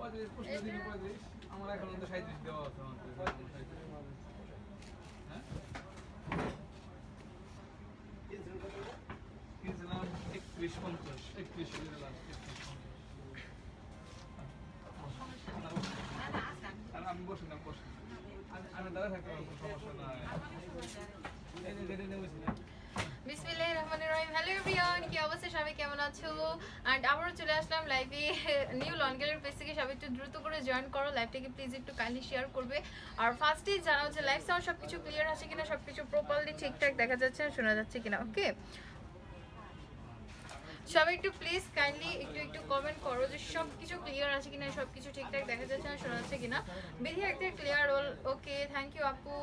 আমার এখন তো 37 দেওয়া আছে হ্যাঁ কিনছিলাম 3150 31 লাস্ট 31 আমি বসে না বসে আমি দাঁড়া থাকতে পারবো সমস্যা নাই বিসমিল্লাহির রহমানির রহিম। হ্যালো এভরিওয়ান, কি অবস্থা, সবাই কেমন আছো? এন্ড আবারও চলে আসলাম লাইভে। নিউ লন গ্যালারি পেজ থেকে সবাই একটু দ্রুত করে জয়েন করো, লাইভটাকে প্লিজ একটু কাইন্ডলি শেয়ার করবে। আর ফার্স্টেই জানাও যে লাইভ সাউন্ড সবকিছু ক্লিয়ার আছে কিনা, সবকিছু প্রপারলি ঠিকঠাক দেখা যাচ্ছে না শোনা যাচ্ছে কিনা। ওকে, সবাই একটু প্লিজ কাইন্ডলি একটু কমেন্ট করো যে সব কিছু ক্লিয়ার আছে কিনা, সব কিছু ঠিকঠাক দেখা যাচ্ছে না শোনা যাচ্ছে কিনা। বিধি একটা clear role. Okay, thank you আপু।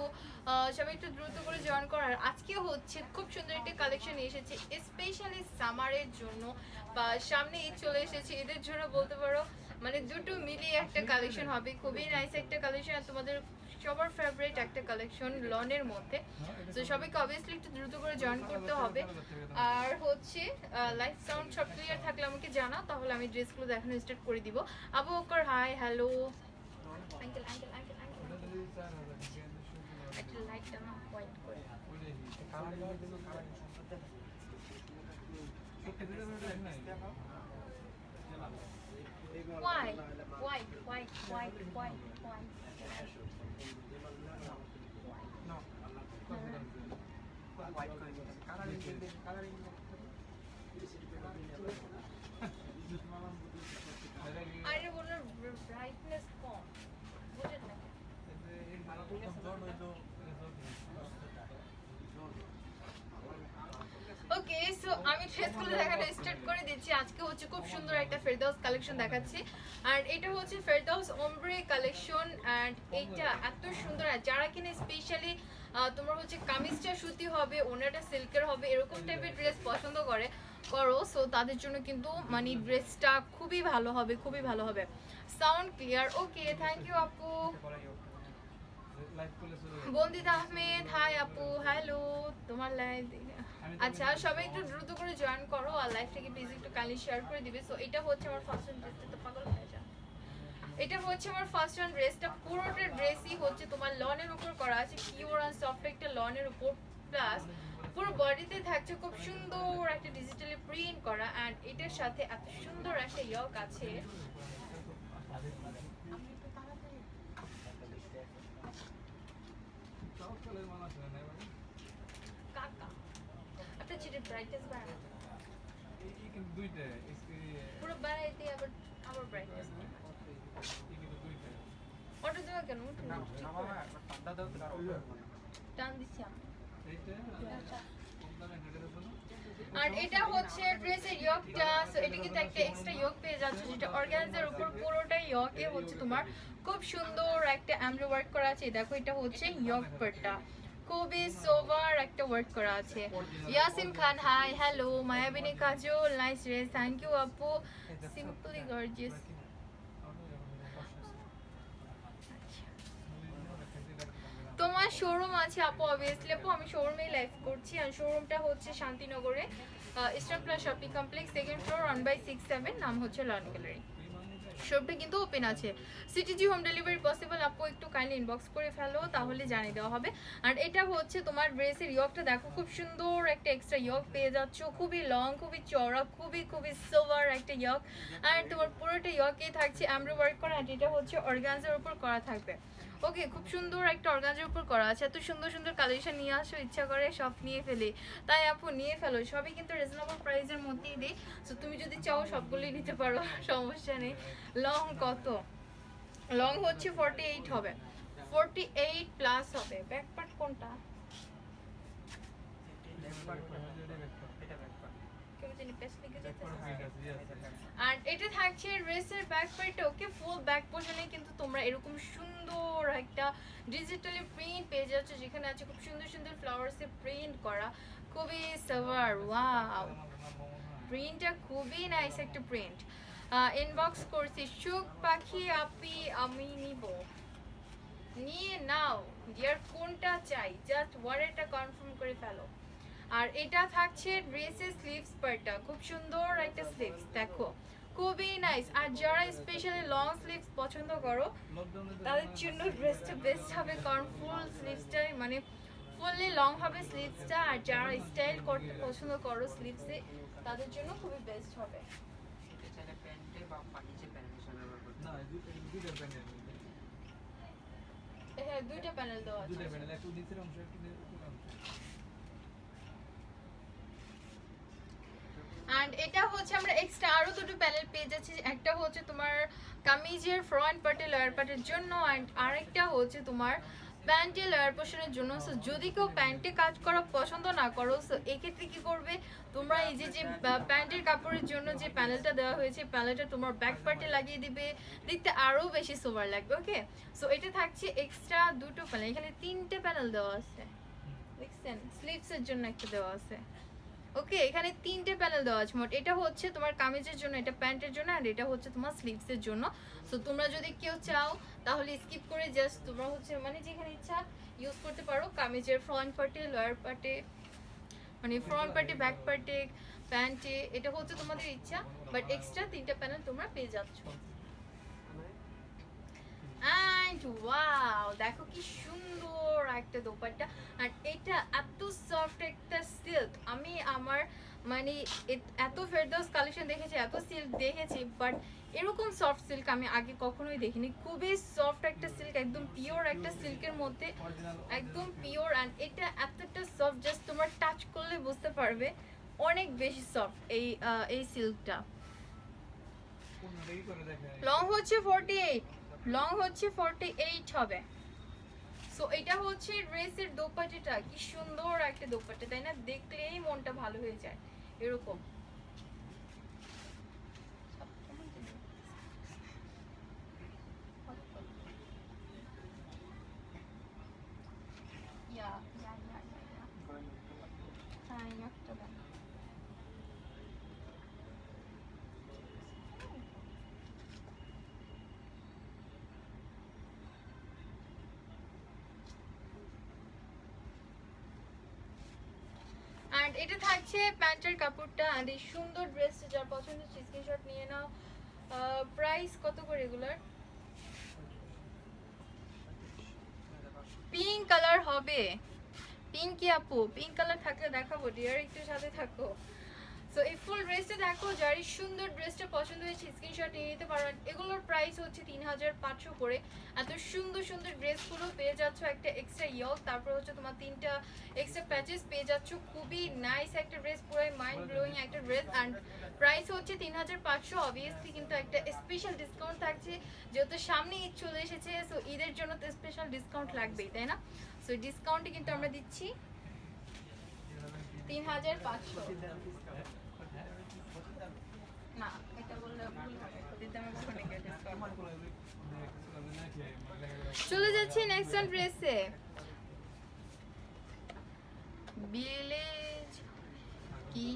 সবাই একটু দ্রুত করে জয়েন করো। আর আজকে হচ্ছে খুব সুন্দর একটা কালেকশন এসেছে স্পেশালি সামারের জন্য, বা সামনে ঈদ চলে এসেছে, ঈদের জন্য বলতে পারো। মানে দুটো মিলিয়ে একটা কালেকশন হবে, খুবই নাইস একটা কালেকশন। আর তোমাদের সবার ফেভারিট একটা কালেকশন লনের মধ্যে। তো সবাইকে অবভিয়াসলি একটু দ্রুত করে জয়েন করতে হবে। আর হচ্ছে লাইভ সাউন্ড সব ক্লিয়ার থাকলে আমাকে জানা, তাহলে আমি ড্রেসগুলো দেখানো স্টার্ট করে দিব। Abu Bakar hi, hello uncle uncle uncle uncle. একটা লাইটটা না পয়েন্ট করে Why? Why? Why? Why? Why? Why? No. White coloring. আরে ওনার ব্রাইটনেস কম, বুঝেন না? ওকে, সো আমি ড্রেসগুলো দেখানো স্টার্ট করে দিচ্ছি। আজকে হচ্ছে খুব সুন্দর একটা ফেরদাউস কালেকশন দেখাচ্ছি। আর এটা হচ্ছে ফেরদাউস ওমব্রে কালেকশন। অ্যান্ড এইটা এত সুন্দর, আর যারা কিনে স্পেশালি তোমার হচ্ছে কামিজটা সুতি হবে, ওনাটা সিল্কের হবে, এরকম টাইপের ড্রেস পছন্দ করো, সো তাদের জন্য কিন্তু মানে ড্রেসটা খুবই ভালো হবে, খুবই ভালো হবে। Sound clear. Okay, thank you আপু। বন্দিতা আহমেদ হাই আপু, হ্যালো। তোমার লাইভ আচ্ছা, সবাই একটু দ্রুত করে জয়েন করো আর লাইভটাকে প্লিজ একটু কাইন্ডলি শেয়ার করে দিবে। সো এটা হচ্ছে আমার ফার্স্ট ড্রেসটা, তো পাগল হয়ে যা। এটা হচ্ছে আমার ফার্স্ট ড্রেসটা, পুরোটা ড্রেসই হচ্ছে তোমার লনের উপর করা আছে, পিওর আর সফট একটা লনের উপর, প্লাস পুরো বডিতে থাকছে খুব সুন্দর একটা ডিজিটালি প্রিন্ট করা। অ্যান্ড এটার সাথে এত সুন্দর একটা ইয়ক আছে। কাকা আপনার চিটের ব্রাইটনেস বাড়ানো এই কিন্তু দুইটা পুরো বাড়াইতে আবার আবার ব্রাইটনেস দুইটা অটো দেওয়া কেন? টান দিচ্ছি আমি। আর এটা হচ্ছে ড্রেসের ইয়কটা, সো এটা কিন্তু একটা এক্সট্রা ইয়ক পেয়ে যাচ্ছে, যেটা অর্গানজার উপর পুরোটাই ইয়কে হচ্ছে তোমার খুব সুন্দর একটা এমব্রয়ডারি ওয়ার্ক করা আছে। দেখো এটা হচ্ছে ইয়ক পার্টটা, খুবই সোভার একটা ওয়ার্ক করা আছে। Yasin Khan hi, hello. Mayabini Kajal nice dress, thank you আপু, সিম্পলি গর্জিয়াস। তোমার শোরুম আছে আপু? অবভিয়াসলি আপু, আমি শোরুমেই লাইভ করছি। আর শোরুমটা হচ্ছে শান্তিনগরে Eastern Plus shopping complex, second floor, 1/67, নাম হচ্ছে লন গ্যালারি। শপটা কিন্তু ওপেন আছে। সিটিজি হোম ডেলিভারি পসিবল আপু, একটু কাইন্ডলি ইনবক্স করে ফেলো, তাহলে জানিয়ে দেওয়া হবে। আর এটা হচ্ছে তোমার ড্রেসের ইয়কটা, দেখো খুব সুন্দর একটা এক্সট্রা ইয়ক পেয়ে যাচ্ছ, খুবই লং, খুবই চওড়া, খুবই খুবই সোভার একটা ইয়ক। আর তোমার পুরোটা ইয়কেই থাকছে এমব্রয়ডারি ওয়ার্ক করা। আর এটা হচ্ছে অর্গানজার উপর করা থাকবে। ওকে, খুব সুন্দর একটা অর্গানজার উপর করা আছে। এত সুন্দর সুন্দর কালেকশন নিয়ে আসো, ইচ্ছা করে সব নিয়ে ফেলি। তাই আপু নিয়ে ফেলো, সবই কিন্তু রিজনেবল প্রাইসের মধ্যেই দিই। সো তুমি যদি চাও সবগুলোই নিতে পারো, সমস্যা নেই। লং কত? লং হচ্ছে 48 হবে, 48 প্লাস হবে। ব্যাক পার্ট কোনটা? আর এটা থাকছে ড্রেসের ব্যাক পার্টে। ওকে, ফুল ব্যাক পোর্শনে কিন্তু তোমরা এরকম সুন্দর একটা ডিজিটালি প্রিন্ট পেয়ে যাচ্ছ, যেখানে আছে খুব সুন্দর সুন্দর ফ্লাওয়ার্সে প্রিন্ট করা, খুবই সাভার। ওয়াও, প্রিন্টটা খুবই নাইস একটা প্রিন্ট। ইনবক্স করছি সুখ পাখি আপি, আমি নিয়ে নাও ডিয়ার, কোনটা চাই জাস্ট ওয়ার্ডটা কনফার্ম করে ফেলো। আর এটা থাকছে ড্রেসের স্লিভস পার্টটা, খুব সুন্দর একটা স্লিভস, দেখো খুবই নাইস। আর যারা স্পেশালি লং স্লিভস পছন্দ করো তাদের জন্য ড্রেসটা বেস্ট হবে, কারণ ফুল স্লিভসটাই মানে ফুললি লং হবে স্লিভসটা। আর যারা স্টাইল করতে পছন্দ করো স্লিভসে তাদের জন্য খুবই বেস্ট হবে। এটা চাইলে প্যান্টে বা নিচে প্যান্ট হিসেবে ব্যবহার করতে না দুইটা প্যানেল, হ্যাঁ দুইটা প্যানেল দেওয়া আছে। দুইটা প্যানেল, একটু নিচের অংশ একটু উপরের অংশ। অ্যান্ড এটা হচ্ছে আমরা এক্সট্রা আরো দুটো প্যানেল পেয়ে যাচ্ছি। একটা হচ্ছে তোমার কামিজের ফ্রন্ট পার্টে লয়ার পার্টের জন্য, অ্যান্ড আরেকটা হচ্ছে তোমার প্যান্টে লয়ার পোর্শনের জন্য। সো যদি কেউ প্যান্টে কাজ করা পছন্দ না করো, সো এক্ষেত্রে কি করবে তোমরা, এই যে প্যান্টের কাপড়ের জন্য যে প্যানেলটা দেওয়া হয়েছে প্যানেলটা তোমার ব্যাক পার্টে লাগিয়ে দিবে, দেখতে আরো বেশি সোবার লাগবে। ওকে, সো এটা থাকছে এক্সট্রা দুটো প্যানেল, এখানে তিনটে প্যানেল দেওয়া আছে দেখছেন, স্লিভসের জন্য একটা দেওয়া আছে। ওকে, এখানে তিনটে প্যানেল দেওয়া আছে মোট। এটা হচ্ছে তোমার কামিজের জন্য, এটা প্যান্টের জন্য, আর এটা হচ্ছে তোমার স্লিভসের জন্য। সো তোমরা যদি কেউ চাও তাহলে স্কিপ করে জাস্ট তোমরা হচ্ছে মানে যেখানে ইচ্ছা ইউজ করতে পারো, কামিজের ফ্রন্ট পার্টে লয়ার পার্টে, মানে ফ্রন্ট পার্টে ব্যাক পার্টে প্যান্টে, এটা হচ্ছে তোমাদের ইচ্ছা। বাট এক্সট্রা তিনটা প্যানেল তোমরা পেয়ে যাচ্ছ। অ্যান্ড ওয়াও, দেখো কি সুন্দর একটা দোপাট্টা। আর এটা এত সফট একটা সিল্ক, আমি আমার মানে এত ফেরদৌস কালেকশন দেখেছি, এত সিল্ক দেখেছি, বাট এরকম সফট সিল্ক আমি আগে কখনোই দেখিনি। খুবই সফট একটা সিল্ক, একদম পিওর একটা সিল্কের মধ্যে, একদম পিওর। অ্যান্ড এটা এতটা সফট, জাস্ট তোমার টাচ করলে বুঝতে পারবে অনেক বেশি সফট এই সিল্কটা। কোনটা কি করে দেখে? লং হচ্ছে 48, লং হচ্ছে 48 হবে। সো এটা হচ্ছে ড্রেসের দোপাট্টাটা, কি সুন্দর একটা দোপাট্টা, তাই না? দেখলেই মনটা ভালো হয়ে যায় এরকম। হ্যাঁ, একটা দেন। অ্যান্ড এটা থাকছে প্যান্টের কাপড়টা। অ্যান্ড এই সুন্দর ড্রেসটা যার পছন্দ স্ক্রিনশট নিয়ে নাও। প্রাইস কত করে এগুলার? পিঙ্ক কালার হবে, পিঙ্ক কি আপু? পিঙ্ক কালার থাকলে দেখাবো ডিয়ার, একটু সাথে থাকো। সো এই ফুল ড্রেসটা দেখো, যার এই সুন্দর ড্রেসটা পছন্দ হয়েছে স্ক্রিনশট নিয়ে নিতে পারো। এগুলোর প্রাইস হচ্ছে 3500 করে। এত সুন্দর সুন্দর ড্রেসগুলো পেয়ে যাচ্ছ, একটা এক্সট্রা ইয়ক, তারপর হচ্ছে তোমার তিনটা এক্সট্রা প্যাচেস পেয়ে যাচ্ছ। খুবই নাইস একটা ড্রেস, পুরো মাইন্ড ব্লোয়িং একটা ড্রেস। অ্যান্ড প্রাইস হচ্ছে 3500। অবভিয়াসলি কিন্তু একটা স্পেশাল ডিসকাউন্ট থাকছে, যেহেতু সামনে ঈদ চলে এসেছে। সো ঈদের জন্য তো স্পেশাল ডিসকাউন্ট লাগবেই, তাই না? সো ডিসকাউন্টে কিন্তু আমরা দিচ্ছি 3500। না, এটা বললে ভুল হবে, ওদের দামে কখনো কেউ ডিসকাউন্ট করে না। চলে যাচ্ছি নেক্সট ওয়ান ড্রেসে। ভিলেজ কি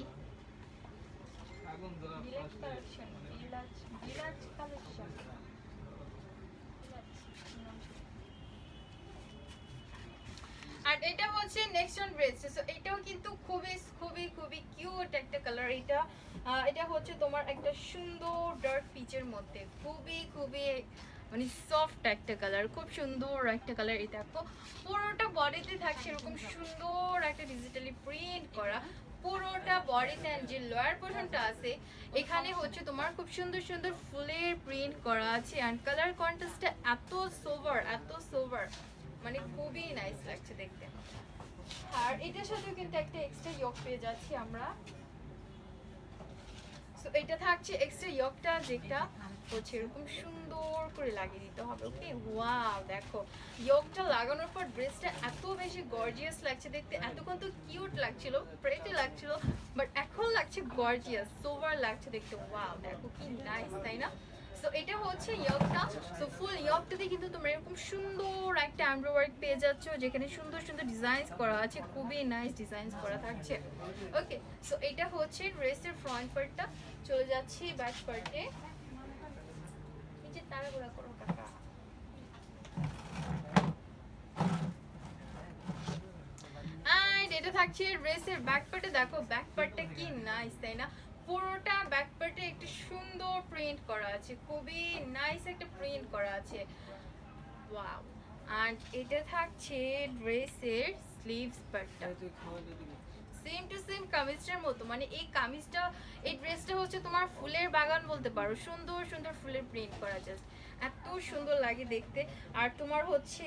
আগুন জ্বলা ভিলেজ ফার্স্টে কালেকশন, ভিলেজ কালেকশন। আর এটা হচ্ছে নেক্সট ওয়ান ড্রেস। সো এটাও কিন্তু খুবই খুবই খুবই কিউট একটা কালার। এটা হচ্ছে তোমার একটা সুন্দর ডার্ক পিচের মধ্যে, খুবই খুবই মানে সফট একটা কালার, খুব সুন্দর একটা কালার। এই দেখো পুরোটা বডিতে থাকছে এরকম সুন্দর একটা ডিজিটালি প্রিন্ট করা, পুরোটা বডিতে। যে লোয়ার পোর্শনটা আছে এখানে হচ্ছে তোমার খুব সুন্দর সুন্দর ফুলের প্রিন্ট করা আছে। অ্যান্ড কালার কন্ট্রাস্টটা এত সোভার, মানে খুবই নাইস লাগছে দেখতে। আর এটার সাথেও কিন্তু একটা এক্সট্রা ইয়ক পেয়ে যাচ্ছি আমরা। সো এটা থাকছে এক্সট্রা ইয়কটা, যেটা হচ্ছে এরকম সুন্দর করে লাগিয়ে দিতে হবে। ওকে, ওয়াও, দেখো ইয়কটা লাগানোর পর ড্রেসটা এত বেশি গর্জিয়াস লাগছে দেখতে। এতক্ষণ তো কিউট লাগছিল, প্রেটি লাগছিল, বাট এখন লাগছে গর্জিয়াস, সোভার লাগছে দেখতে। ওয়াও, দেখো কি নাইস, তাই না? সো এটা হচ্ছে ইয়কটা। সো ফুল ইয়কটাতে কিন্তু তোমরা এরকম সুন্দর একটা এমব্রয়ডারি ওয়ার্ক পেয়ে যাচ্ছ, যেখানে সুন্দর সুন্দর ডিজাইনস করা আছে, খুবই নাইস ডিজাইনস করা থাকছে। ওকে, সো এটা হচ্ছে ড্রেসের ফ্রন্ট পার্টটা। চলে যাচ্ছি ব্যাক পার্টে। নিচে তাড়াহুড়া করো কাকা। অ্যান্ড এটা থাকছে ড্রেসের ব্যাক পার্টে। দেখো ব্যাক পার্টটা কি নাইস, তাই না? পুরোটা ব্যাক পার্টে একটা সুন্দর প্রিন্ট করা আছে, খুবই নাইস একটা প্রিন্ট করা আছে। ওয়াও। আর এটা থাকছে ড্রেসের স্লিভস পার্টটা, সেম টু সেম কামিজটার মতো। মানে এই কামিজটা, এই ড্রেসটা হচ্ছে তোমার ফুলের বাগান বলতে পারো, সুন্দর সুন্দর ফুলের প্রিন্ট করা, জাস্ট এত সুন্দর লাগে দেখতে। আর তোমার হচ্ছে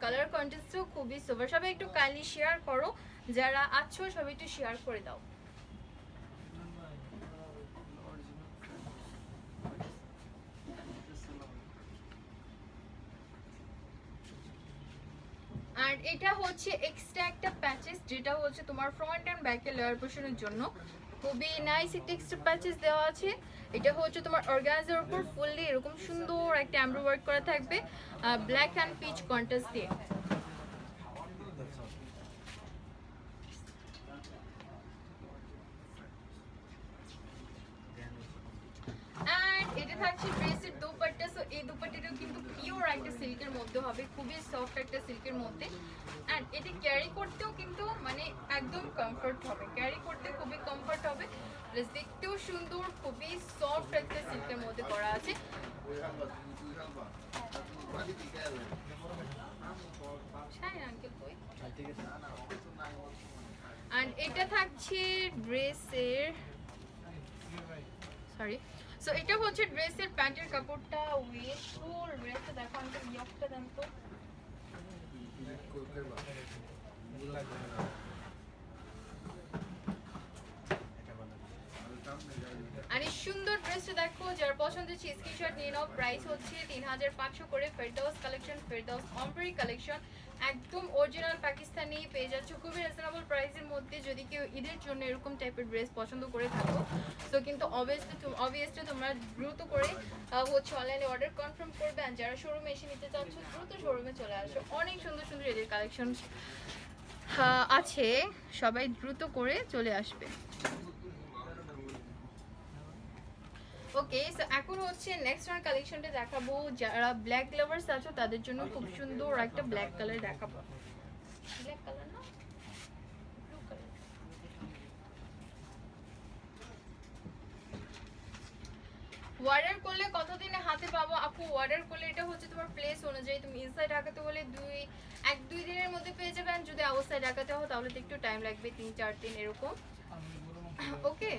কালার কন্ট্রাস্টও খুবই সুপার। সবাই একটু কাইন্ডলি শেয়ার করো, যারা আছো সবাই একটু শেয়ার করে দাও। আর এটা হচ্ছে এক্সট্রা একটা প্যাচেস, যেটা হচ্ছে তোমার ফ্রন্ট অ্যান্ড ব্যাকের লেয়ার পোর্শনের জন্য খুবই নাইস একটা এক্সট্রা প্যাচেস দেওয়া আছে। এটা হচ্ছে তোমার অর্গানজার উপর ফুললি এরকম সুন্দর একটা এমব্রয়ডারি ওয়ার্ক করা থাকবে ব্ল্যাক অ্যান্ড পিচ কন্ট্রাস্ট দিয়ে। And এটা থাকছে ড্রেসের দোপাট্টা। সো এই দোপাট্টাটাও কিন্তু পিওর একটা সিল্কের মধ্যে হবে, খুবই সফট একটা সিল্কের মধ্যে। অ্যান্ড এটা ক্যারি করতেও কিন্তু মানে একদম কমফর্ট হবে, ক্যারি করতে খুবই কমফর্ট হবে, প্লাস দেখতেও সুন্দর, খুবই সফট একটা সিল্কের মধ্যে করা আছে। অ্যান্ড এটা থাকছে ড্রেসের, সরি, সো এটা হচ্ছে ড্রেসের প্যান্টের কাপড়টা উইথ ফুল ড্রেসটা। দেখো আমাদের ইয়কটা দেন তো। আর এই সুন্দর ড্রেসটা দেখো, যার পছন্দ হচ্ছে স্ক্রিনশট নিয়ে নাও। প্রাইস হচ্ছে 3500 করে। ফেরদাউস কালেকশন, ফেরদাউস অম্বরি কালেকশন, একদম অরিজিনাল পাকিস্তানি পেয়ে যাচ্ছ খুবই রিজনেবল প্রাইসের মধ্যে। যদি কেউ ঈদের জন্য এরকম টাইপের ড্রেস পছন্দ করে থাকো, তো কিন্তু অবভিয়াসলি তোমরা দ্রুত করে হচ্ছে অনলাইনে অর্ডার কনফার্ম করবে। আর যারা শোরুমে এসে নিতে চাচ্ছ, দ্রুত শোরুমে চলে আসো, অনেক সুন্দর সুন্দর ঈদের কালেকশন আছে, সবাই দ্রুত করে চলে আসবে। ওকে, সো এখন হচ্ছে নেক্সট ওয়ান কালেকশনটা দেখাবো। যারা ব্ল্যাক লাভার্স আছো তাদের জন্য খুব সুন্দর একটা ব্ল্যাক কালার দেখাবো। ব্ল্যাক কালার না, ব্লু কালার। অর্ডার করলে কতদিনে হাতে পাবো আপু? অর্ডার করলে এটা হচ্ছে তোমার প্লেস অনুযায়ী, তুমি ইনসাইড ঢাকাতে হলে 1-2 দিনের মধ্যে পেয়ে যাবেন। যদি আউটসাইড ঢাকাতে হও তাহলে তো একটু টাইম লাগবে, 3-4 দিন এরকম। ওকে,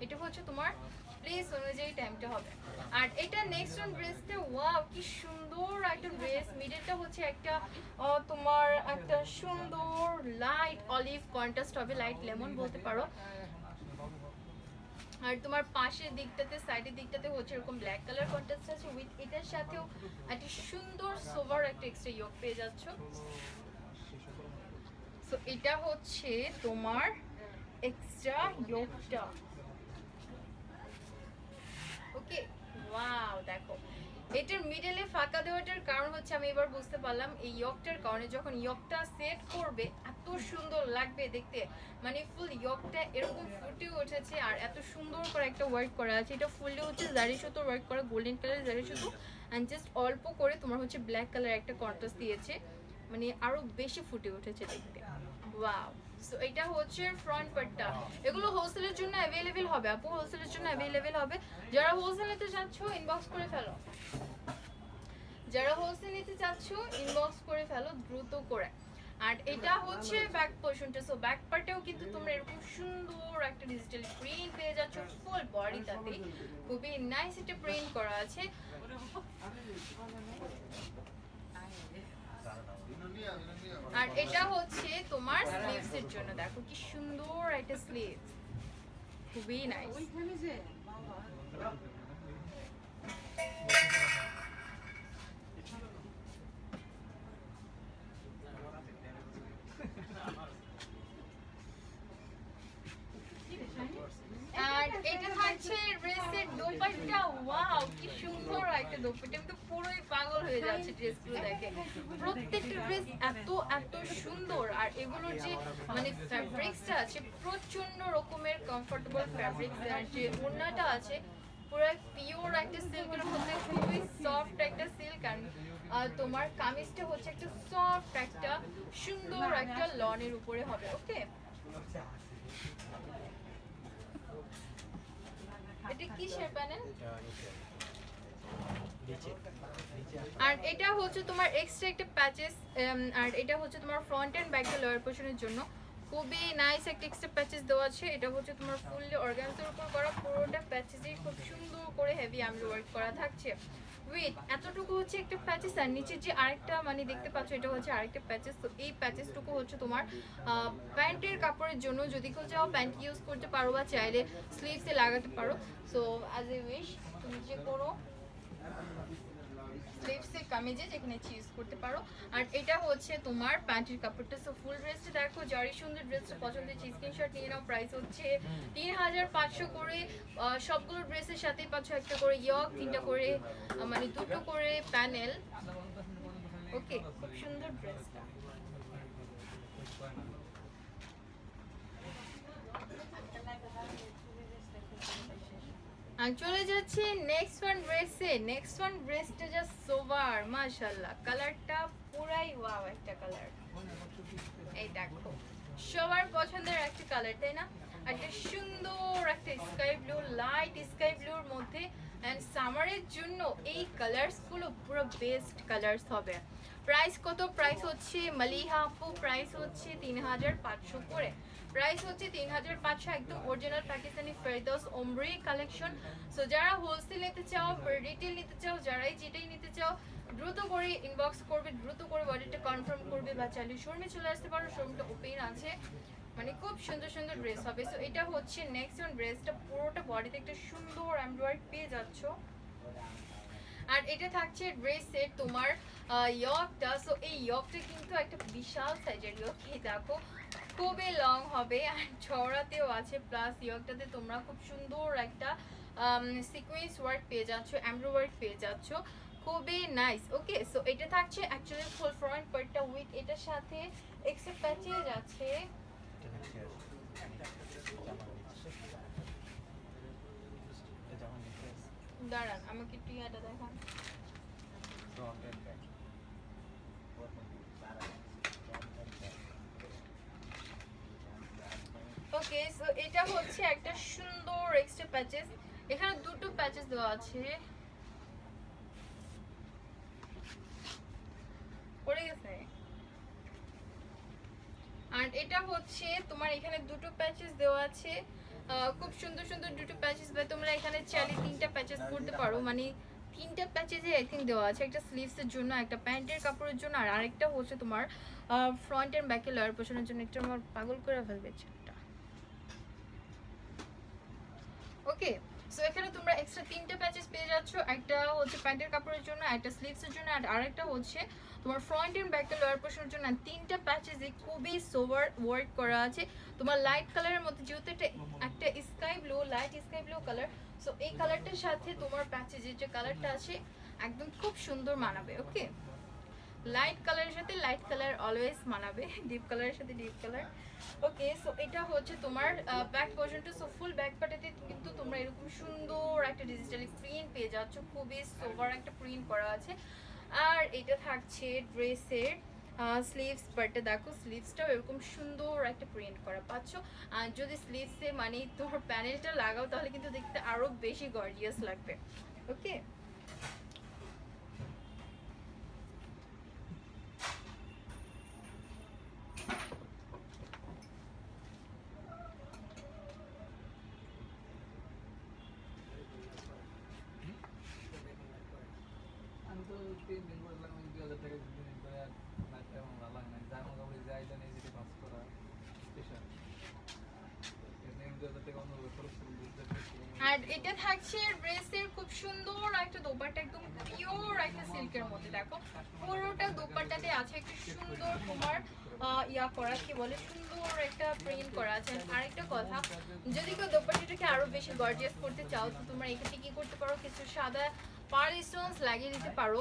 এটা হচ্ছে তোমার প্লেস অনুযায়ী টাইমটা হবে। আর এটা নেক্সট ওয়ান ড্রেসটা, ওয়াও কি সুন্দর একটা ড্রেস। মিডলটা হচ্ছে একটা তোমার একটা সুন্দর লাইট অলিভ কন্ট্রাস্ট হবে, লাইট লেমন বলতে পারো। আর তোমার পাশের দিকটাতে, সাইডের দিকটাতে হচ্ছে এরকম ব্ল্যাক কালার কন্ট্রাস্ট আছে, উইথ এটার সাথেও একটা সুন্দর সোভার একটা এক্সট্রা ইয়োক পেয়ে যাচ্ছ। সো এটা হচ্ছে তোমার এক্সট্রা ইয়োকটা। ওকে, ওয়াও দেখো এটার মিডলে ফাঁকা দেওয়াটার কারণ হচ্ছে, আমি এবার বুঝতে পারলাম এই ইয়কটার কারণে। যখন ইয়কটা সেট করবে এত সুন্দর লাগবে দেখতে, মানে ফুল ইয়কটা এরকম ফুটে উঠেছে। আর এত সুন্দর করে একটা ওয়ার্ক করা আছে, এটা ফুললি হচ্ছে জারি সুতোর ওয়ার্ক করা, গোল্ডেন কালার জারি সুতো, অ্যান্ড জাস্ট অল্প করে তোমার হচ্ছে ব্ল্যাক কালার একটা কন্ট্রাস্ট দিয়েছে, মানে আরো বেশি ফুটে উঠেছে দেখতে। ওয়াও, সো এটা হচ্ছে ফ্রন্ট পার্টটা। এগুলো হোলসেলের জন্য অ্যাভেলেবেল হবে আপু, হোলসেলের জন্য অ্যাভেলেবেল হবে। যারা হোলসেল নিতে চাচ্ছ ইনবক্স করে ফেলো, যারা হোলসেল নিতে চাচ্ছ ইনবক্স করে ফেলো দ্রুত করে। আর এটা হচ্ছে ব্যাক পোর্শনটা। সো ব্যাক পার্টেও কিন্তু তোমরা এরকম সুন্দর একটা ডিজিটাল প্রিন্ট পেয়ে যাচ্ছ ফুল বডিটাতে, খুবই নাইস একটা প্রিন্ট করা আছে। আর এটা হচ্ছে তোমার স্লিভস এর জন্য, দেখো কি সুন্দর একটা স্লিভস, খুবই নাইস। আর এটা থাকছে ড্রেসের দোপাট্টা। ওয়াও কি সুন্দর একটা দোপাট্টা, আমি তো পুরোই পাগল হয়ে যাচ্ছে ড্রেসগুলো দেখে। প্রত্যেকটা ড্রেস এত এত সুন্দর। আর এগুলোর যে মানে ফ্যাব্রিক্সটা আছে প্রচন্ড রকমের কমফোর্টেবল ফ্যাব্রিক্স। আর যে ওড়নাটা আছে পুরো পিওর একটা সিল্কের মধ্যে, খুবই সফট একটা সিল্ক। আর তোমার কামিজটা হচ্ছে একটা সফট একটা সুন্দর একটা লনের উপরে হবে। ওকে, এটা কিসের প্যানেল? এটা নিচে আর এটা হচ্ছে তোমার এক্সট্রা একটা প্যাচেস, আর এটা হচ্ছে তোমার ফ্রন্ট এন্ড ব্যাক লোয়ার পোর্শনের জন্য খুবই নাইস একটা এক্সট্রা প্যাচেস দেওয়া আছে। এটা হচ্ছে তোমার ফুললি অর্গানজার উপর করা, পুরোটা প্যাচেসে খুব সুন্দর করে হেভি এমব্রয়ডারি ওয়ার্ক করা থাকছে। ওয়েট এতটুকু হচ্ছে একটা প্যাচেস, আর নিচে যে আরেকটা মানে দেখতে পাচ্ছ এটা হচ্ছে আরেকটা প্যাচেস। তো এই প্যাচেসটুকু হচ্ছে তোমার প্যান্টের কাপড়ের জন্য, যদি কেউ চাও প্যান্ট ইউজ করতে পারো বা চাইলে স্লিভসে লাগাতে পারো। সো অ্যাজ এ উইশ তুমি যে করো স্লিভসে কামিজে যেখানে ইউজ করতে পারো। আর এটা হচ্ছে তোমার প্যান্টের কাপড়টা। সো ফুল ড্রেসটা দেখো, জারি সুন্দর ড্রেসটা পছন্দ হচ্ছে স্ক্রিনশট নিয়ে নাও। প্রাইস হচ্ছে 3500 করে। সবগুলো ড্রেসের সাথেই পাচ্ছ একটা করে ইয়ক, 3টা করে মানে 2টো করে প্যানেল। ওকে, খুব সুন্দর ড্রেসটা। আর চলে যাচ্ছে নেক্সট ওয়ান ড্রেসে। নেক্সট ওয়ান ড্রেসটা জাস্ট সোভার, মাশাআল্লাহ। কালারটা পুরাই ওয়াও একটা কালার। এই দেখো, সবার পছন্দের একটা কালার, তাই না? একটা সুন্দর একটা স্কাই ব্লু, লাইট স্কাই ব্লুর মধ্যে। এন্ড সামারের জন্য এই কালারসগুলো পুরো বেস্ট কালারস হবে। প্রাইস কত? প্রাইস হচ্ছে মালিহা আপু, প্রাইস হচ্ছে 3500 করে। প্রাইস হচ্ছে 3500, একদম original Pakistani Ferdous ombre collection. So যারা হোলসেল নিতে চাও, রিটেল নিতে চাও, যারাই যেটাই নিতে চাও দ্রুত করে ইনবক্স করবে, দ্রুত করে অর্ডারটা কনফার্ম করবে, বা চাইলে শোরুমে চলে আসতে পারো, শোরুমটা ওপেন আছে। মানে খুব সুন্দর সুন্দর ড্রেস হবে। সো এটা হচ্ছে নেক্সট ওয়ান ড্রেসটা, পুরোটা বডিতে একটা সুন্দর এমব্রয়ডারি পেয়ে যাচ্ছ। আর এটা থাকছে ড্রেসের তোমার ইয়কটা। সো এই ইয়কটা কিন্তু একটা বিশাল সাইজের ইয়ক। এই দেখো, খুবই লং হবে আর চওড়াতেও আছে। প্লাস ইয়কটাতে তোমরা খুব সুন্দর একটা সিকোয়েন্স ওয়ার্ক পেয়ে যাচ্ছ, এমব্রয়ডারি ওয়ার্ক পেয়ে যাচ্ছ, খুবই নাইস। ওকে, সো এটা থাকছে অ্যাকচুয়ালি ফুল ফ্রন্ট পার্টটা উইথ এটার সাথে এক্সট্রা প্যাচেজ আছে। দাঁড়ান আমাকে একটু ইয়াটা দেখান। ওকে, সো এটা হচ্ছে একটা সুন্দর এক্সট্রা প্যাচেস। এখানে 2টো প্যাচেস দেওয়া আছে। পড়ে গেছে। আর এটা হচ্ছে তোমার এখানে 2টো প্যাচেস দেওয়া আছে, খুব সুন্দর সুন্দর 2টো প্যাচেস। বা তোমরা এখানে চাইলে 3টা প্যাচেস করতে পারো, মানে 3টা প্যাচেসে আই থিঙ্ক দেওয়া আছে। একটা স্লিভসের জন্য, একটা প্যান্টের কাপড়ের জন্য, আর আরেকটা হচ্ছে তোমার ফ্রন্ট এন্ড ব্যাকে লোয়ার পোর্শনের জন্য। একটা আমার পাগল করে ফেলবে একটা। ওকে, সো এখানে তোমরা এক্সট্রা 3টা প্যাচেস পেয়ে যাচ্ছ। একটা হচ্ছে প্যান্টের কাপড়ের জন্য, একটা স্লিভসের জন্য, আর আরেকটা হচ্ছে তোমার ফ্রন্ট এন্ড ব্যাক লোয়ার পোর্শনের জন্য। 3টা প্যাচেসে খুবই সোভার ওয়ার্ক করা আছে। তোমার লাইট কালারের মধ্যে, যেহেতু একটা sky blue, light sky blue colour, so এই কালারটার সাথে তোমার প্যাচেজের যে কালারটা আছে একদম খুব সুন্দর মানাবে। ওকে, লাইট কালারের সাথে লাইট কালার অলওয়েজ মানাবে, ডিপ কালারের সাথে ডিপ কালার। ওকে, সো এটা হচ্ছে তোমার ব্যাক পোর্শনটা। সো ফুল ব্যাক পার্টেতে কিন্তু তোমরা এরকম সুন্দর একটা ডিজিটালি প্রিন্ট পেয়ে যাচ্ছ, খুবই সোভার একটা প্রিন্ট করা আছে। আর এটা থাকছে ড্রেসের স্লিভস পার্টে। দেখো, স্লিভসটাও এরকম সুন্দর একটা প্রিন্ট করা পাচ্ছ। আর যদি স্লিভসে মানে তোমার প্যানেলটা লাগাও তাহলে কিন্তু দেখতে আরো বেশি গর্জিয়াস লাগবে। ওকে, আমি তো 3 দিন বললাম 2000 টাকা দিন করে আর লাইফ টাইম ভালো লাগে না। যার মোটামুটি যাই জানি যেটা পাস করা স্পেশাল এমনি 2000 টাকা অন্য খরচ করে দিতে। আর এটা থাকছে ড্রেসের খুব সুন্দর একটা দোপাট্টা, একদম পিওর একটা সিল্কের মধ্যে। দেখো, পুরোটা দোপাট্টাতে আছে একটা সুন্দর তোমার ইয়া করা, কি বলে, সুন্দর একটা প্রিন্ট করা আছে। আরেকটা কথা, যদি কেউ দোপাট্টাটাকে আরো বেশি গর্জিয়াস করতে চাও তো তোমরা এখানে কি করতে পারো, কিছু সাদা পার স্টোনস লাগিয়ে দিতে পারো।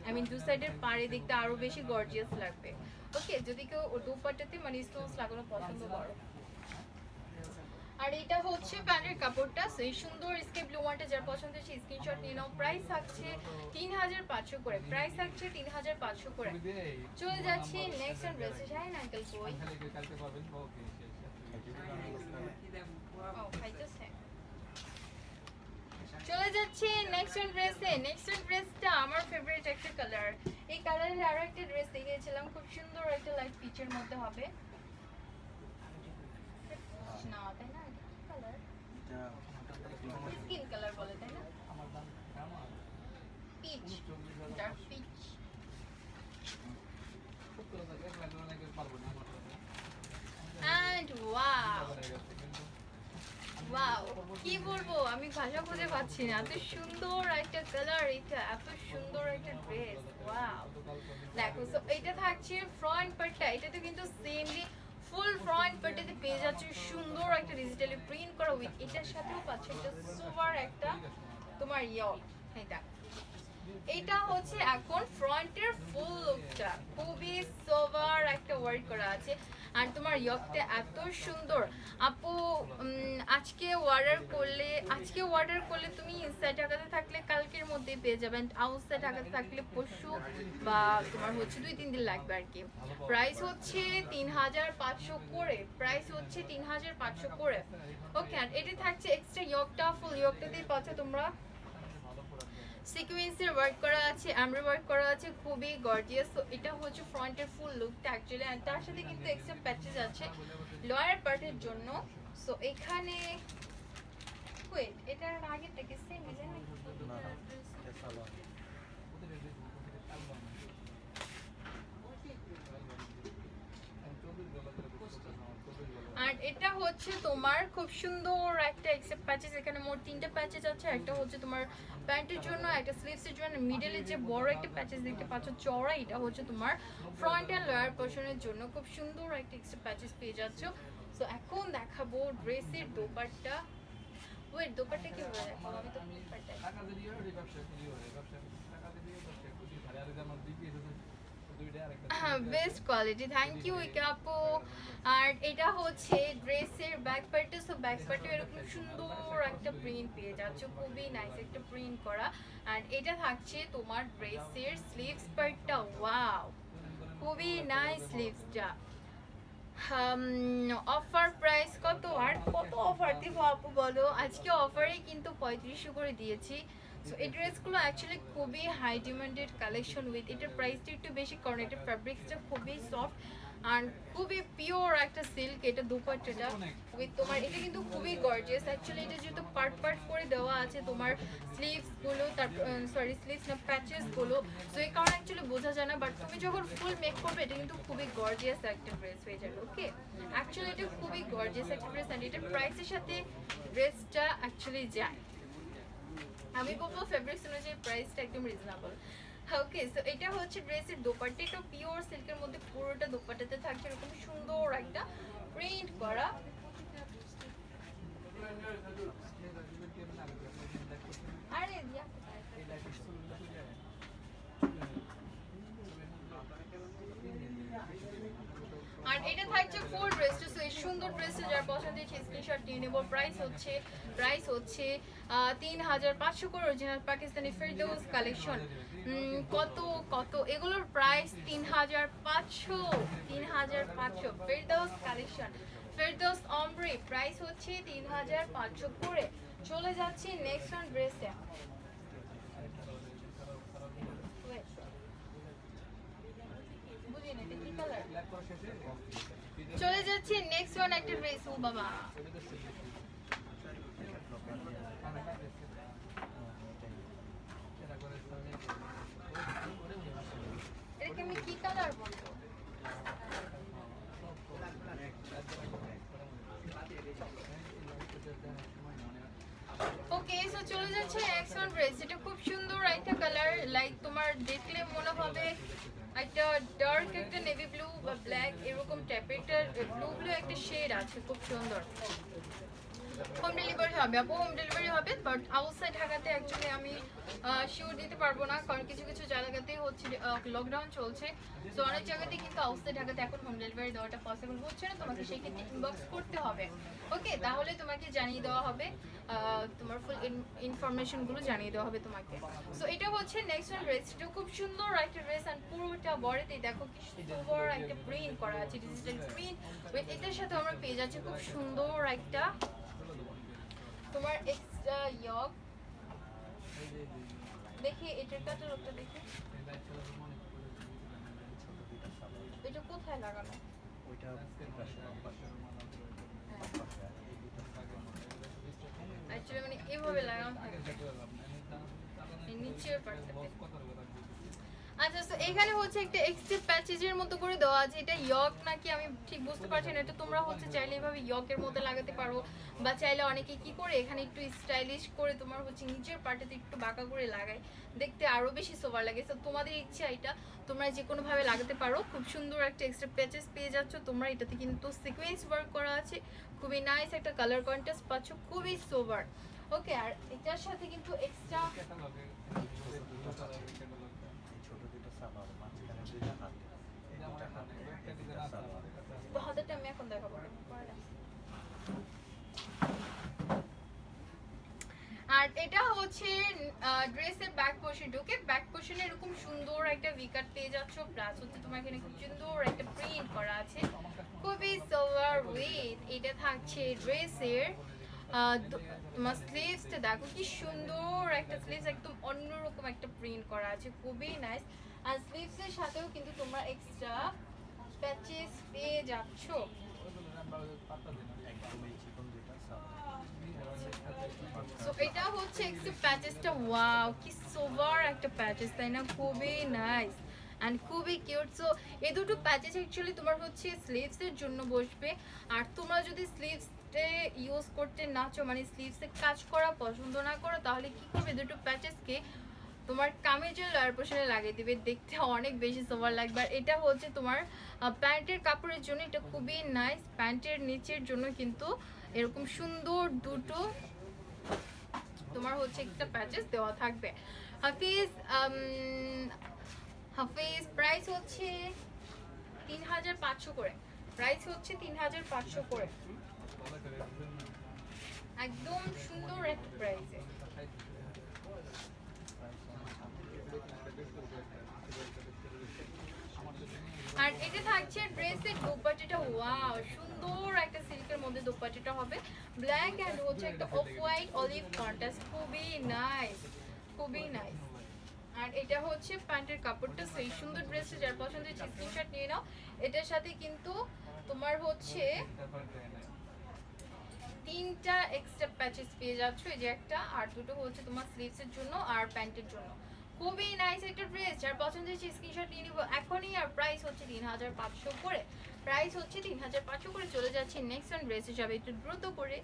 আই মিন দু সাইডের পাড়ে দেখতে আরো বেশি গর্জিয়াস লাগবে। ওকে, যদি কেউ দোপাট্টাতে মানে স্টোনস লাগানো পছন্দ করো। আর এটা হচ্ছে প্যান্টের কাপড়টা। সেই সুন্দর স্কাই ব্লু ওয়ানটা যার পছন্দ হচ্ছে স্ক্রিনশট নিয়ে নাও। প্রাইস থাকছে 3500 করে। প্রাইস থাকছে 3500 করে। চলে যাচ্ছি নেক্সট ওয়ান ড্রেসে। শাহিন আঙ্কেল কই? কালকে পাবেন। ওকে, ও খাইতেছে। চলে যাচ্ছে নেক্সট ওয়ান ড্রেসে। নেক্সট ওয়ান ড্রেসটা আমার ফেভারিট একটা কালার। এই কালারের আরো একটা ড্রেস দেখিয়েছিলাম, খুব সুন্দর একটা লাইট পিচের মধ্যে হবে না, তাই না? কালার স্কিন কালার বলে, তাই না? আমার দাম আমার পিচ, ডার্ক পিচ। খুব করে থাকে লাগে অনেকে পারবো না আমার এন্ড ওয়াও কিন্তু ওয়াও, কি বলবো, আমি ভাষা খুঁজে পাচ্ছি না। এত সুন্দর একটা কালার, এটা এত সুন্দর একটা ড্রেস। ওয়াও, দেখো সো এটা থাকছে ফ্রন্ট পার্টটা, এটাতে কিন্তু সেমলি ফুল ফ্রন্ট পার্টিতে পেয়ে যাচ্ছে সুন্দর একটা ডিজিটালি প্রিন্ট করা উইথ এটার সাথেও পাচ্ছে একটা সুপার একটা তোমার ইয়ক। এটা এটা হচ্ছে এখন ফ্রন্টের ফুল লুকটা, খুবই সোভার একটা ওয়ার্ক করা আছে। আর তোমার ইয়কটা এত সুন্দর আপু। আজকে অর্ডার করলে তুমি ইনসাইড ঢাকাতে থাকলে কালকের মধ্যে পেয়ে যাবেন, আউটসাইড ঢাকাতে থাকলে পরশু বা তোমার হচ্ছে 2-3 দিন লাগবে আর কি। প্রাইস হচ্ছে 3500 করে, প্রাইস হচ্ছে 3500 করে। ওকে, আর এটা থাকছে এক্সট্রা ইয়কটা, ফুল ইয়কটাতেই পাচ্ছ তোমরা সিকোয়েন্সের ওয়ার্ক করা আছে, এমব্রয়ডারি ওয়ার্ক করা আছে, খুবই গর্জিয়াস। তো এটা হচ্ছে ফ্রন্টের ফুল লুকটা অ্যাকচুয়ালি, আর তার সাথে কিন্তু এক্সট্রা প্যাচেস আছে লোয়ার পার্টের জন্য। সো এখানে ওয়েট, এটার আগে থেকে সেম ডিজাইন আর এটা হচ্ছে তোমার খুব সুন্দর একটা এক্সেপ্ট প্যাচেস, এখানে মোট 3টা প্যাচেস আছে। একটা হচ্ছে তোমার প্যান্টের জন্য, একটা স্লিভসের জন্য, মিডলে যে বড় একটা প্যাচেস দেখতে পাচ্ছ চওড়া, এটা হচ্ছে তোমার ফ্রন্ট অ্যান্ড লোয়ার পোর্শনের জন্য। খুব সুন্দর একটা এক্সেপ্ট প্যাচেস পেয়ে যাচ্ছ। সো এখন দেখাবো ড্রেসের দোপাট্টা। ওয়েট, দোপাট্টা কি বলে দেখো, আমি তো দোপাট্টা টাকা দিয়ে ব্যবসা শুরু হয়, ব্যবসা টাকা দিয়ে ব্যবসা খুশি ভাই। আর আমার দিকে দুইটা আরেকটা বেস্ট কোয়ালিটি, থ্যাংক ইউ ইকা আপু। আর এটা হচ্ছে ড্রেসের ব্যাক পার্টে। সো ব্যাক পার্টে এরকম সুন্দর একটা প্রিন্ট পেয়ে যাচ্ছ, খুবই নাইস একটা প্রিন্ট করা। আর এটা থাকছে তোমার ড্রেসের স্লিভস পার্টটা। ওয়াও, খুবই নাইস স্লিভসটা। অফার প্রাইস কত, আর কত অফার দিব আপু বলো? আজকে অফারে কিন্তু 3500 করে দিয়েছি। সো এই ড্রেসগুলো অ্যাকচুয়ালি খুবই হাই ডিমান্ডেড কালেকশন উইথ এটার প্রাইসটা একটু বেশি, কারণ এটার ফ্যাব্রিক্সটা খুবই সফট আর খুবই পিওর একটা সিল্ক। এটা দুপাট্টাটা উইথ তোমার এটা কিন্তু খুবই গর্জিয়াস। অ্যাকচুয়ালি এটা যেহেতু পার্ট পার্ট করে দেওয়া আছে তোমার স্লিভসগুলো, তারপর স্লিভস না প্যাচেসগুলো, সো এই কারণে অ্যাকচুয়ালি বোঝা যায় না, বাট তুমি যখন ফুল মেক করবে এটা কিন্তু খুবই গর্জিয়াস একটা ড্রেস হয়ে যাবে। ওকে, অ্যাকচুয়ালি এটা খুবই গর্জিয়াস একটা ড্রেস, অ্যান্ড এটার প্রাইসের সাথে ড্রেসটা অ্যাকচুয়ালি যায়। আমি বলবো ফেব্রিক্স অনুযায়ী প্রাইসটা একদম রিজনেবল। ওকে, সো এটা হচ্ছে ড্রেসের দোপাট্টা, এটা পিওর সিল্কের মধ্যে পুরোটা দোপাট্টাতে থাকছে এরকম সুন্দর একটা প্রিন্ট করা। আরে আর এটা থাকছে ফুল ড্রেসটা। সো এই সুন্দর ড্রেসটা যার পছন্দ হচ্ছে স্ক্রিনশট নিয়ে নেব। প্রাইস হচ্ছে 3500 করে। Original Pakistani Ferdous collection. কত এগুলোর price 3500 Ferdous collection, Ferdous ombre, price হচ্ছে 3500 করে। চলে যাচ্ছি নেক্সট ওয়ান ড্রেসে। বুঝিনি এটা কি কালার। চলে যাচ্ছি নেক্সট ওয়ান একটা ড্রেস। ও বাবা, এটাকে আমি কি কালার বলবো? ওকে, সো চলে যাচ্ছে নেক্সট ওয়ান ড্রেস। এটা খুব সুন্দর একটা কালার, লাইক তোমার দেখলে মনে হবে একটা ডার্ক একটা নেভি ব্লু বা ব্ল্যাক এরকম টাইপের ব্লু একটা শেড আছে, খুব সুন্দর। হোম ডেলিভারি হবে আপু, হোম ডেলিভারি হবে, বাট আউটসাইড ঢাকাতে অ্যাকচুয়ালি আমি শিওর দিতে পারবো না, কারণ কিছু কিছু জায়গাতে হচ্ছে লকডাউন চলছে। সো অনেক জায়গাতে কিন্তু আউটসাইড ঢাকাতে এখন হোম ডেলিভারি দেওয়াটা পসিবল হচ্ছে না। তোমাকে সেই ক্ষেত্রে ইনবক্স করতে হবে। ওকে, তাহলে তোমাকে জানিয়ে দেওয়া হবে, তোমার ফুল ইনফরমেশনগুলো জানিয়ে দেওয়া হবে তোমাকে। সো এটা হচ্ছে নেক্সট ওয়ান ড্রেস। এটা খুব সুন্দর একটা ড্রেস, অ্যান্ড পুরোটা বডিতেই দেখো কি সুন্দর একটা প্রিন্ট করা আছে, ডিজিটাল প্রিন্ট। এটার সাথে আমরা পেয়ে যাচ্ছি খুব সুন্দর একটা তোমার এক্সট্রা ইয়ক। এই যে দেখি এটার ক্যাটালগটা দেখি। এই লাইট কালার মনে করে ছোট দুইটা সালোয়ার এটা কোথায় লাগানো? ওইটা পাশে এই দুটো অ্যাকচুয়ালি মানে এভাবে লাগানো থাকে এই নিচের পার্টটাতে। আচ্ছা, তো এখানে হচ্ছে একটা এক্সট্রা প্যাচেজের মতো করে দেওয়া আছে। এটা ইয়ক নাকি আমি ঠিক বুঝতে পারছি না। এটা তোমরা হচ্ছে চাইলে এভাবে ইয়কের মধ্যে লাগাতে পারো, বা চাইলে অনেকে কি করে এখানে একটু স্টাইলিশ করে তোমার হচ্ছে নিচের পার্টেতে একটু বাঁকা করে লাগায়, দেখতে আরো বেশি সোভার লাগে। তো তোমাদের ইচ্ছা, এটা তোমরা যে কোনো ভাবে লাগাতে পারো। খুব সুন্দর একটা এক্সট্রা প্যাচেজ পেয়ে যাচ্ছ তোমরা। এটাতে কিন্তু সিকোয়েন্স ওয়ার্ক করা আছে, খুবই নাইস একটা কালার কন্ট্রাস্ট পাচ্ছ, খুবই সোভার। ওকে, আর এটার সাথে কিন্তু এক্সট্রা ক্যাটালগে এই ছোট দুটো সালোয়ার মাঝখানে দুইটা হাত এটা আমার হাতে একটা ডিজাইন আছে আমাদের কাছে। তো হাতেরটা আমি এখন দেখাবো পরে। আর এটা হচ্ছে ড্রেসের ব্যাক পোর্শন। ওকে, ব্যাক পোর্শনে এরকম সুন্দর একটা ভিকাট পেয়ে যাচ্ছ, প্লাস হচ্ছে তোমার এখানে খুব সুন্দর একটা প্রিন্ট করা আছে, খুবই সোভার উইথ। এটা থাকছে ড্রেসের তোমার স্লিভসটা দেখো কি সুন্দর একটা স্লিভস, একদম অন্যরকম একটা প্রিন্ট করা আছে, খুবই নাইস। আর স্লিভসের সাথেও কিন্তু তোমরা এক্সট্রা প্যাচেস পেয়ে যাচ্ছ। একদম এই চিকন দুইটা সালোয়ার সো এটা হচ্ছে একটু প্যাচেসটা, ওয়াও কি সোভার একটা প্যাচেস, তাই না? খুবই নাইস অ্যান্ড খুবই কিউট। সো এই দুটো প্যাচেস অ্যাকচুয়ালি তোমার হচ্ছে স্লিভসের জন্য বসবে। আর তোমরা যদি স্লিভসে ইউজ করতে না চাও, মানে স্লিভসে কাজ করা পছন্দ না করো, তাহলে কি করবে, দুটো প্যাচেসকে তোমার কামিজের লয়ার পোর্শনে লাগিয়ে দিবে, দেখতে অনেক বেশি সোভার লাগবে। আর এটা হচ্ছে তোমার প্যান্টের কাপড়ের জন্য, এটা খুবই নাইস। প্যান্টের নিচের জন্য কিন্তু এরকম সুন্দর দুটো তোমার হচ্ছে একটা প্যাচেস দেওয়া থাকবে। হাফিজ প্রাইস হচ্ছে 3500 করে, প্রাইস হচ্ছে 3500 করে, একদম সুন্দর একটা প্রাইসে। আর এটা থাকছে ড্রেসের দোপাট্টাটা, ওয়াও সুন্দর একটা সিল্কের মধ্যে দোপাট্টাটা হবে, ব্ল্যাক এন্ড হচ্ছে একটা অফ হোয়াইট অলিভ কন্ট্রাস্ট, খুবই নাইস, খুবই নাইস। আর এটা হচ্ছে প্যান্টের কাপড়টা। সেই সুন্দর ড্রেসটা যার পছন্দ হচ্ছে স্ক্রিনশট নিয়ে নাও। এটার সাথে কিন্তু তোমার হচ্ছে তিনটা এক্সট্রা প্যাচেস পেয়ে যাচ্ছ, এই যে একটা, আর দুটো হচ্ছে তোমার স্লিভসের জন্য আর প্যান্টের জন্য। খুবই নাইস একটা ড্রেস, যার পছন্দ হচ্ছে স্ক্রিনশট নিয়ে নিব এখনই। আর প্রাইস হচ্ছে 3500 করে, প্রাইস হচ্ছে 3500 করে। চলে যাচ্ছে নেক্সট ওয়ান ড্রেস হিসাবে। একটু দ্রুত করে,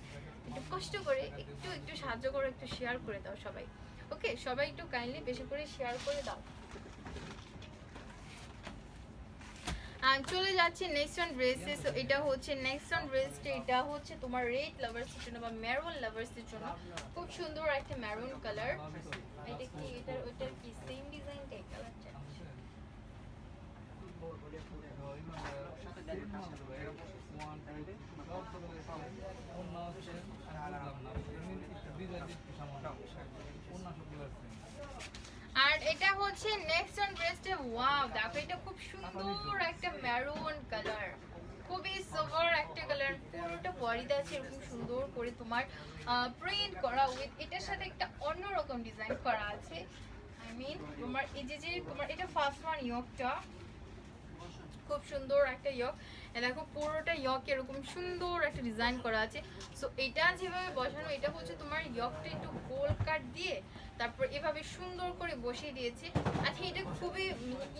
একটু কষ্ট করে, একটু সাহায্য করো, একটু শেয়ার করে দাও সবাই। ওকে, সবাই একটু কাইন্ডলি বেশি করে শেয়ার করে দাও। চলে যাচ্ছে নেক্সট ওয়ান ড্রেসে। সো এটা হচ্ছে নেক্সট ওয়ান ড্রেসটা, এটা হচ্ছে তোমার রেড লাভার্সের জন্য বা মেরুন লাভার্সের জন্য, খুব সুন্দর একটা মেরুন কালার। এটা কি, ওইটার কি সেম ডিজাইনটাই কালারটা? আর এটা হচ্ছে নেক্সট ওয়ান ড্রেসটা, ওয়াও দেখো এটা খুব সুন্দর একটা মেরুন কালার, খুবই সোভার একটা কালার। পুরোটা বডিতে আছে এরকম সুন্দর করে তোমার প্রিন্ট করা, উইথ এটার সাথে একটা অন্যরকম ডিজাইন করা আছে। আই মিন তোমার এই যে তোমার এটা ফার্স্ট ওয়ান ইয়কটা, খুব সুন্দর একটা ইয়ক। দেখো পুরোটা ইয়ক এরকম সুন্দর একটা ডিজাইন করা আছে। সো এটা যেভাবে বসানো, এটা হচ্ছে তোমার ইয়কটা একটু গোল কাট দিয়ে তারপর এভাবে সুন্দর করে বসিয়ে দিয়েছে। আচ্ছা, এটা খুবই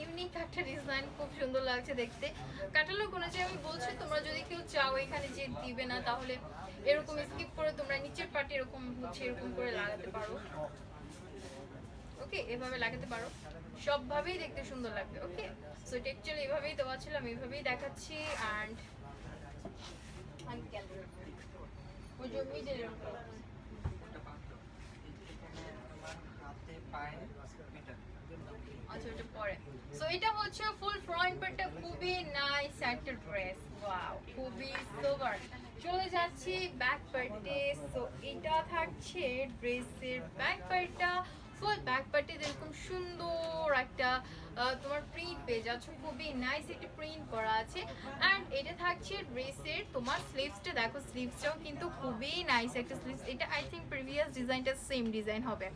ইউনিক একটা ডিজাইন, খুব সুন্দর লাগছে দেখতে। ক্যাটালগ অনুযায়ী আমি বলছি, তোমরা যদি কেউ চাও এখানে যে দিবে না, তাহলে এরকম স্কিপ করে তোমরা নিচের পার্টে এরকম হচ্ছে এরকম করে লাগাতে পারো। ওকে, এভাবে লাগাতে পারো, সবভাবেই দেখতে সুন্দর লাগবে। ওকে, সো এটা অ্যাকচুয়ালি এভাবেই দেওয়া ছিল, আমি এভাবেই দেখাচ্ছি। অ্যান্ড ওই যে মিডলের আচ্ছা ওটা পরে। সো এটা হচ্ছে ফুল ফ্রন্ট পার্টটা, খুবই নাইস একটা ড্রেস, ওয়াও খুবই সোভার। চলে যাচ্ছি ব্যাক পার্টে। সো এটা থাকছে ড্রেসের ব্যাক পার্টটা, ফুল ব্যাক পার্টে এরকম সুন্দর একটা তোমার প্রিন্ট পেয়ে যাচ্ছ, খুবই নাইস একটা প্রিন্ট করা আছে। অ্যান্ড এটা থাকছে ড্রেসের তোমার স্লিভসটা, দেখো স্লিভসটাও কিন্তু খুবই নাইস একটা স্লিভস। এটা আই থিঙ্ক প্রিভিয়াস ডিজাইনটা সেম ডিজাইন হবে।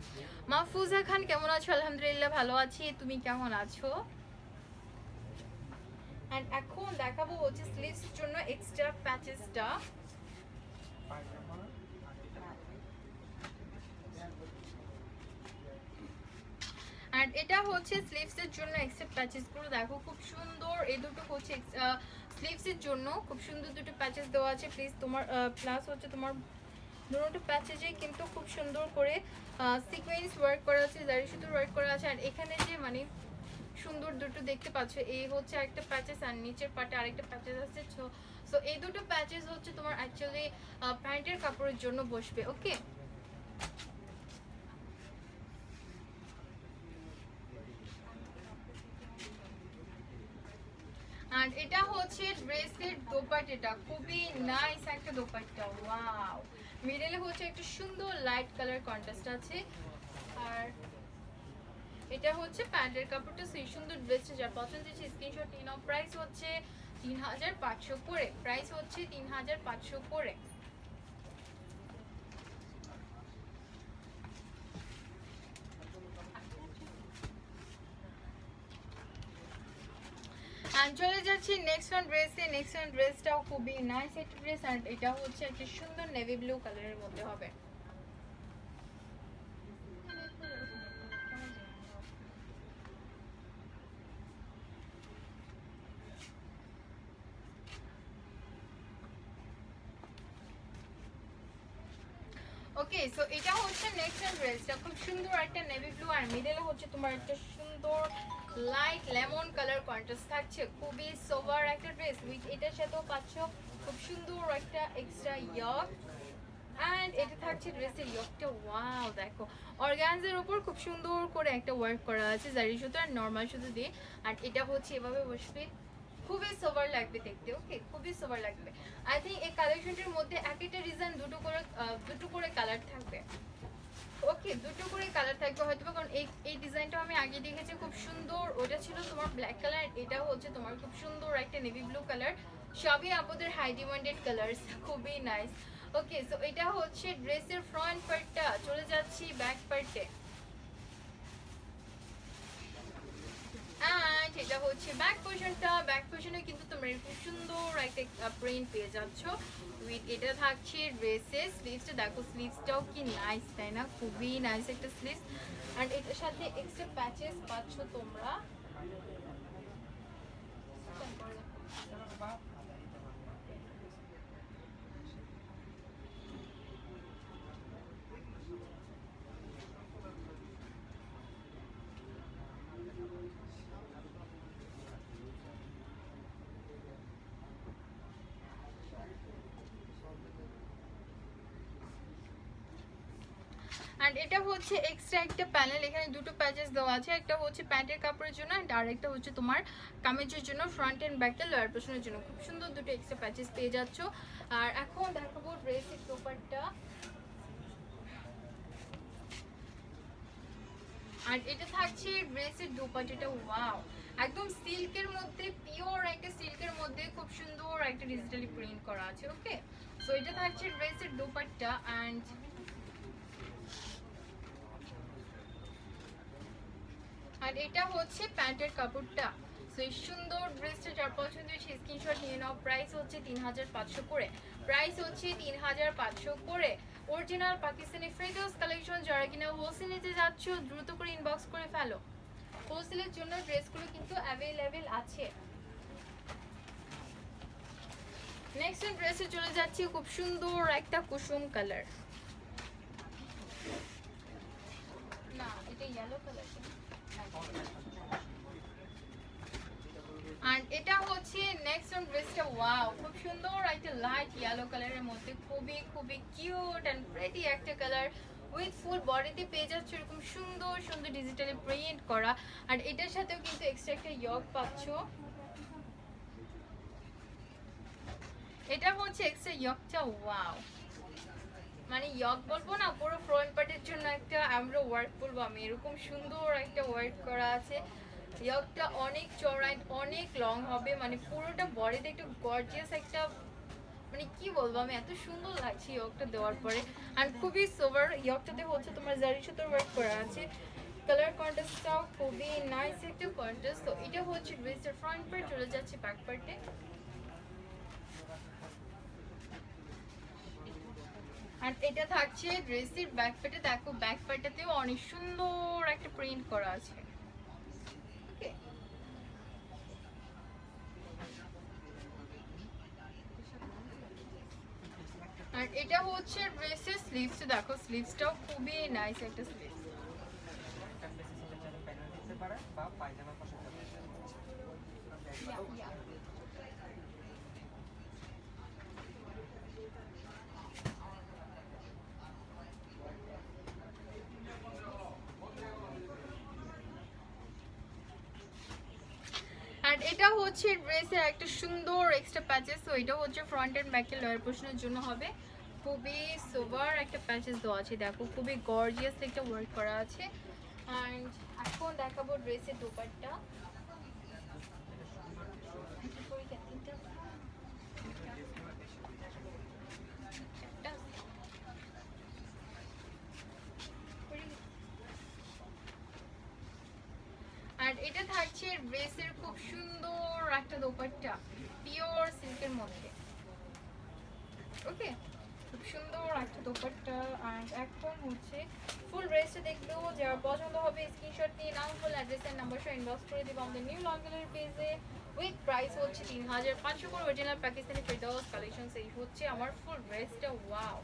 মাহফুজা খান কেমন আছো? আলহামদুলিল্লাহ ভালো আছি, তুমি কেমন আছো? অ্যান্ড এখন দেখাবো হচ্ছে স্লিভসের জন্য এক্সট্রা প্যাচেসটা। অ্যান্ড এটা হচ্ছে স্লিভসের জন্য এক্সট্রা প্যাচেসগুলো দেখো খুব সুন্দর। এই দুটো হচ্ছে স্লিভসের জন্য খুব সুন্দর দুটো প্যাচেস দেওয়া আছে। প্লিজ তোমার প্লাস হচ্ছে তোমার দুটো প্যাচেজে কিন্তু খুব সুন্দর করে সিকোয়েন্স ওয়ার্ক করা আছে, জারি সুতোর ওয়ার্ক করা আছে। আর এখানে যে মানে সুন্দর দুটো দেখতে পাচ্ছ, এই হচ্ছে একটা প্যাচেস আর নিচের পাটে আরেকটা প্যাচেস আছে। সো এই দুটো প্যাচেস হচ্ছে তোমার অ্যাকচুয়ালি প্যান্টের কাপড়ের জন্য বসবে। ওকে, আর এটা হচ্ছে ড্রেসের দোপাট্টাটা, খুবই নাইস একটা দোপাট্টা। ওয়াও, মিডলে হচ্ছে একটা সুন্দর লাইট কালার কন্ট্রাস্ট আছে। আর এটা হচ্ছে প্যান্টের কাপড়টা। সেই সুন্দর ড্রেসটা যার পছন্দ হচ্ছে স্ক্রিনশট নিয়ে নাও। প্রাইস হচ্ছে 3500 করে, প্রাইস হচ্ছে 3500 করে। চলে যাচ্ছি নেক্সট ওয়ান ড্রেসে। নেক্সট ওয়ান ড্রেসটাও খুবই নাইস একটা ড্রেস। আর এটা হচ্ছে একটা সুন্দর নেভি ব্লু কালারের মধ্যে হবে। ওকে, সো এটা হচ্ছে নেক্সট ওয়ান ড্রেসটা, খুব সুন্দর একটা নেভি ব্লু আর মিডলে হচ্ছে তোমার একটা সুন্দর লাইট লেমন কালার কন্ট্রাস্ট থাকছে। খুবই সোবার একটা ড্রেস। উইথ এটার সাথেও পাচ্ছ খুব সুন্দর একটা এক্সট্রা ইয়ক। অ্যান্ড এটা থাকছে ড্রেসের ইয়কটা। ওয়াও, দেখো অর্গানজার উপর খুব সুন্দর করে একটা ওয়ার্ক করা আছে জারি সুতো আর নর্মাল সুতো দিয়ে। আর এটা হচ্ছে এভাবে বসবে, খুবই সোবার লাগবে দেখতে। ওকে, খুবই সোবার লাগবে। আই থিঙ্ক এই কালেকশনটার মধ্যে এক একটা ডিজাইন দুটো করে কালার থাকবে। ওকে, দুটো করে কালার থাকবে হয়তো, কারণ এই ডিজাইনটা আমি আগে দেখেছি খুব সুন্দর। ওটা ছিল তোমার ব্ল্যাক কালার, এটা হচ্ছে তোমার খুব সুন্দর একটা নেভি ব্লু কালার। সবই আপনাদের হাই ডিমান্ডেড কালারস, খুবই নাইস। ওকে, সো এটা হচ্ছে ড্রেসের ফ্রন্ট পার্টটা। চলে যাচ্ছি ব্যাক পার্টে। অ্যান্ড এটা হচ্ছে ব্যাক পোর্শনটা। ব্যাক পোর্শনে কিন্তু তোমরা খুব সুন্দর একটা প্রিন্ট পেয়ে যাচ্ছ। উইথ এটা থাকছে ড্রেসের স্লিভসটা, দেখো স্লিভসটাও কি নাইস, তাই না? খুবই নাইস একটা স্লিভস। আর এটার সাথে এক্সট্রা প্যাচেস পাচ্ছ তোমরা। অ্যান্ড এটা হচ্ছে এক্সট্রা একটা প্যানেল, এখানে দুটো প্যাচেস দেওয়া আছে। একটা হচ্ছে প্যান্টের কাপড়ের জন্য অ্যান্ড আরেকটা হচ্ছে তোমার কামিজের জন্য, ফ্রন্ট অ্যান্ড ব্যাকটা লোয়ার পোর্শনের জন্য। খুব সুন্দর দুটো এক্সট্রা প্যাচেস পেয়ে যাচ্ছ। আর এখন দেখাবো ড্রেসের দোপাট্টা। আর এটা থাকছে ড্রেসের দোপাট্টাটা। ওয়াও, একদম সিল্কের মধ্যে, পিওর একটা সিল্কের মধ্যে খুব সুন্দর একটা ডিজিটালি প্রিন্ট করা আছে। ওকে, সো এটা থাকছে ড্রেসের দোপাট্টা। আর এটা হচ্ছে প্যান্টের কাপড়টা। সো এই সুন্দর ড্রেসটা যার পছন্দ হয়েছে স্ক্রিনশট নিয়ে নাও। প্রাইস হচ্ছে 3500 করে, প্রাইস হচ্ছে 3500 করে। Original Pakistani Ferdous collection. যারা কিনা হোলসেল নিতে যাচ্ছ দ্রুত করে ইনবক্স করে ফেলো, হোলসেলের জন্য ড্রেসগুলো কিন্তু অ্যাভেলেবেল আছে। নেক্সট ড্রেসে চলে যাচ্ছি, খুব সুন্দর একটা কুসুম কালার। না, এটা ইয়েলো কালার। আর এটা হচ্ছে নেক্সট ওয়ান ড্রেসটা। ওয়াও, খুব সুন্দর একটা লাইট ইয়েলো কালারের মধ্যে, খুবই খুবই কিউট এন্ড প্রিটি একটা কালার। উইথ ফুল বডিতে পেয়ে যাচ্ছে এরকম সুন্দর সুন্দর ডিজিটালি প্রিন্ট করা। আর এটার সাথেও কিন্তু এক্সট্রা একটা ইয়ক পাচ্ছ। এটা হচ্ছে এক্সট্রা ইয়কটা। ওয়াও, মানে ইয়ক বলবো না, পুরো ফ্রন্ট পার্টের জন্য একটা আমরা ওয়ার্ক বলবো আমি, এরকম সুন্দর একটা ওয়ার্ক করা আছে। ইয়কটা অনেক চওড়া and অনেক লং হবে, মানে পুরোটা বডিতে একটু গর্জিয়াস একটা, মানে কি বলবো, আমি এত সুন্দর লাগছে ইয়কটা দেওয়ার পরে। আর খুবই সোভার, ইয়কটাতে হচ্ছে তোমার জারি সুতোর ওয়ার্ক করা আছে। কালার কন্ট্রাস্টটাও খুবই নাইস একটা কন্ট্রাস্ট। তো এটা হচ্ছে ড্রেসের ফ্রন্ট পার্ট, চলে যাচ্ছে ব্যাক পার্টে। আর এটা থাকছে ড্রেসের ব্যাক পার্টে। দেখো ব্যাক পার্টটাতেও অনেক সুন্দর একটা প্রিন্ট করা আছে। ওকে, আর এটা হচ্ছে ড্রেসের স্লিভস। দেখো স্লিভসটাও খুবই নাইস একটা স্লিভস। একটা বেসিসটা চাইলে প্যানেল দিতে পারে বা পায়জামা বসাতে পারে। আর এটা হচ্ছে ড্রেসের একটা সুন্দর এক্সট্রা প্যাচেস। তো এটা হচ্ছে ফ্রন্ট এন্ড ব্যাকের লয়ার পোর্শনের জন্য হবে। খুবই সোভার একটা প্যাচেস দেওয়া আছে, দেখো খুবই গর্জিয়াস একটা ওয়ার্ক করা আছে। অ্যান্ড এখন দেখাবো ড্রেসের দোপাট্টা। আর এটা থাকছে ড্রেসের খুব সুন্দর একটা দোপাট্টা, পিওর সিল্কের মধ্যে। ওকে, খুব সুন্দর একটা দোপাট্টা। আর এখন হচ্ছে ফুল ড্রেসটা দেখলেও যারা পছন্দ হবে স্ক্রিনশট নিয়ে নাম, ফুল অ্যাড্রেস এন্ড নাম্বার সহ ইনবক্স করে দেবো আমাদের নিউ লং গ্যালারি পেজে। উইথ প্রাইস হচ্ছে 3500 করে। অরিজিনাল পাকিস্তানি ফেরদাউস কালেকশন। এই হচ্ছে আমার ফুল ড্রেসটা। ওয়াও,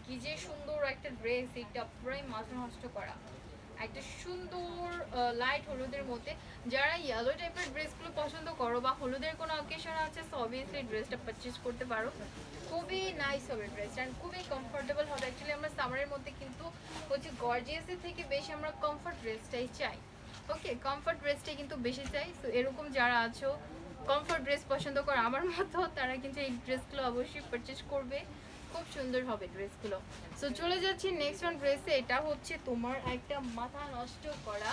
কি যে সুন্দর একটা ড্রেস, এটা পুরাই মাথা নষ্ট করা। একটা সুন্দর লাইট হলুদের মধ্যে, যারা ইয়েলো টাইপের ড্রেসগুলো পছন্দ করো বা হলুদের কোনো অকেশন আছে, সো অবভিয়াসলি ড্রেসটা পারচেজ করতে পারো। খুবই নাইস হবে ড্রেসটা অ্যান্ড খুবই কমফোর্টেবল হবে। অ্যাকচুয়ালি আমরা সামারের মধ্যে কিন্তু হচ্ছে গর্জিয়াসের থেকে বেশি আমরা কমফোর্ট ড্রেসটাই চাই। ওকে, কমফোর্ট ড্রেসটাই কিন্তু বেশি চাই। সো এরকম যারা আছো কমফোর্ট ড্রেস পছন্দ করো আমার মতো, তারা কিন্তু এই ড্রেসগুলো অবশ্যই পারচেজ করবে। খুব সুন্দর হবে ড্রেসগুলো। সো চলে যাচ্ছি নেক্সট ওয়ান ড্রেসে। এটা হচ্ছে তোমার একটা মাথা নষ্ট করা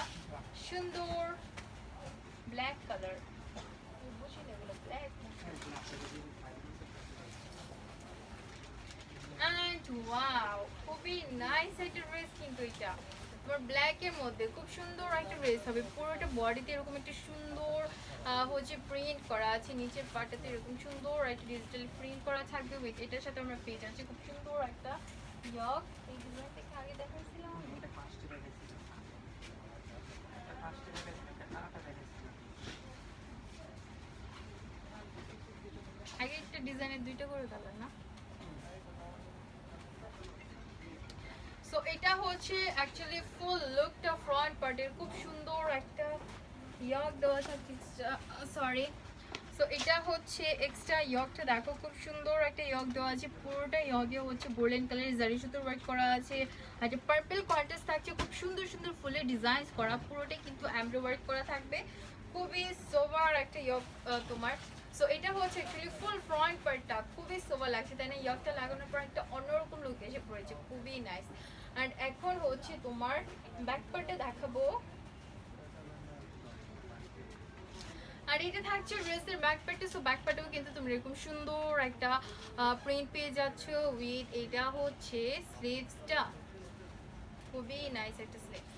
সুন্দর ব্ল্যাক কালার। বুঝি না এগুলো ব্ল্যাক। এন্ড ওয়াও, খুবই নাইস একটা ড্রেস কিন্তু এটা তোমার ব্ল্যাক এর মধ্যে খুব সুন্দর একটা ড্রেস হবে। পুরোটা বডিতে এরকম একটা সুন্দর হচ্ছে প্রিন্ট করা আছে, নিচের পাটাতে এরকম সুন্দর একটা ডিজিটাল প্রিন্ট করা থাকবে। উইথ এটার সাথে আমরা পেয়ে যাচ্ছি খুব সুন্দর একটা ইয়ক। এই ডিজাইনটাকে আগে দেখাচ্ছিলাম, এটা 5টি দেখাইছিল। এটা 5টি দেখাইছিল, এটা আরেকটা দেখাইছিল। আগে একটা ডিজাইনের দুইটা করে কালার না। সো এটা হচ্ছে অ্যাকচুয়ালি ফুল লুকটা ফ্রন্ট পার্টের খুব সুন্দর একটা ইয়ক দেওয়া থাকছে। সরি, সো এটা হচ্ছে এক্সট্রা ইয়কটা। দেখো খুব সুন্দর একটা ইয়ক দেওয়া আছে। পুরোটা ইয়কে হচ্ছে গোল্ডেন কালারের জারি সুতোর ওয়ার্ক করা আছে। আর একটা পার্পল কন্ট্রাস্ট থাকছে, খুব সুন্দর সুন্দর ফুলের ডিজাইন করা। পুরোটাই কিন্তু এমব্রয়ডারি ওয়ার্ক করা থাকবে। খুবই সোভার একটা ইয়ক তোমার। সো এটা হচ্ছে অ্যাকচুয়ালি ফুল ফ্রন্ট পার্টটা খুবই সোভার লাগছে, তাই না? ইয়কটা লাগানোর পর একটা অন্যরকম লুক এসে পড়েছে, খুবই নাইস। আর এখন হচ্ছে তোমার ব্যাক পার্টটা দেখাবো। আর এটা থাকছে ড্রেসের ব্যাক পার্টে। সো ব্যাক পার্টেও কিন্তু তুমি এরকম সুন্দর একটা প্রিন্ট পেয়ে যাচ্ছ। উইথ এটা হচ্ছে স্লিভসটা, খুবই নাইস একটা স্লিভস।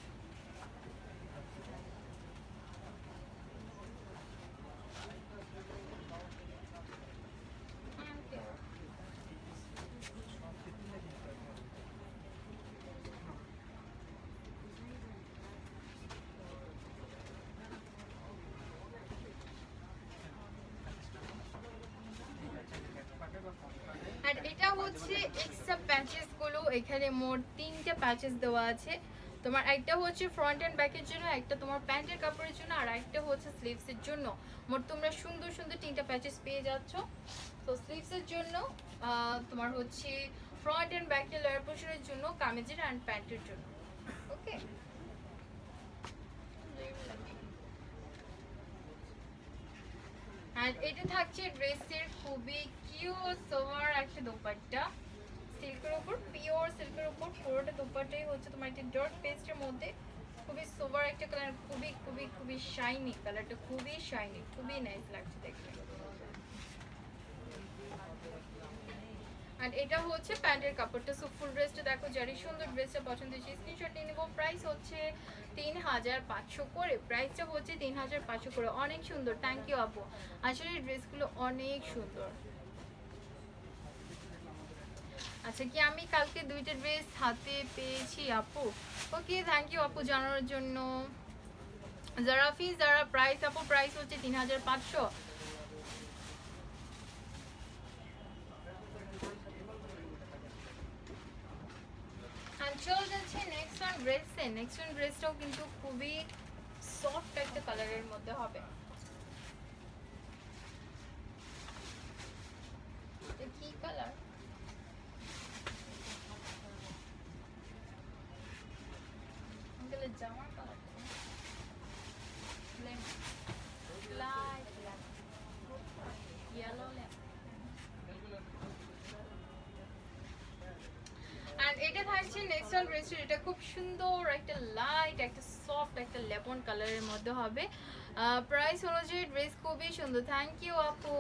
আর এটা হচ্ছে এক্সট্রা প্যাচেস গুলো, এখানে মোট 3টে প্যাচেস দেওয়া আছে তোমার। একটা হচ্ছে ফ্রন্ট এন্ড ব্যাকের জন্য, একটা তোমার প্যান্টের কাপড়ের জন্য, আর একটা হচ্ছে স্লিভসের জন্য। মোট তোমরা সুন্দর সুন্দর 3টা প্যাচেস পেয়ে যাচ্ছ। তো স্লিভসের জন্য তোমার হচ্ছে ফ্রন্ট এন্ড ব্যাকের লয়ার পোর্শনের জন্য, কামিজের অ্যান্ড প্যান্টের জন্য। ওকে, আর এটা থাকছে ড্রেসের খুবই কিউট সোভার একটা দোপাট্টা, সিল্কের উপর, পিওর সিল্কের উপর। পুরোটা দোপাট্টাই হচ্ছে তোমার একটা ডট পেস্টের মধ্যে। খুবই সোবার একটা কালার, খুবই খুবই খুবই শাইনি কালারটা, খুবই শাইনি, খুবই নাইস লাগছে দেখতে। আর এটা হচ্ছে প্যান্টের কাপড়টা। সো ফুল ড্রেসটা দেখো, যারই সুন্দর ড্রেসটা পছন্দ হয়েছে স্ক্রিনশট নিয়ে নেবো। প্রাইস হচ্ছে 3500 করে, প্রাইসটা হচ্ছে 3500 করে। অনেক সুন্দর, থ্যাংক ইউ আপু। আসলে ড্রেসগুলো অনেক সুন্দর। আচ্ছা, কি আমি কালকে 2টা ড্রেস হাতে পেয়েছি আপু? ওকে, থ্যাংক ইউ আপু জানানোর জন্য। জারাফি যারা প্রাইস আপু, প্রাইস হচ্ছে 3500। চল যাচ্ছে নেক্সট ওয়ান ড্রেসে। নেক্সট ওয়ান ড্রেসটাও কিন্তু খুবই সফট একটা কালারের মধ্যে হবে। এটা কি কালার? জামার colour light yellow lemon. And এটা থাকছে নেক্সট ওয়ান ড্রেস। এটা খুব সুন্দর একটা লাইট একটা সফট একটা লেমন কালারের মধ্যে হবে। প্রাইস অনুযায়ী ড্রেস খুবই সুন্দর। থ্যাংক ইউ আপু।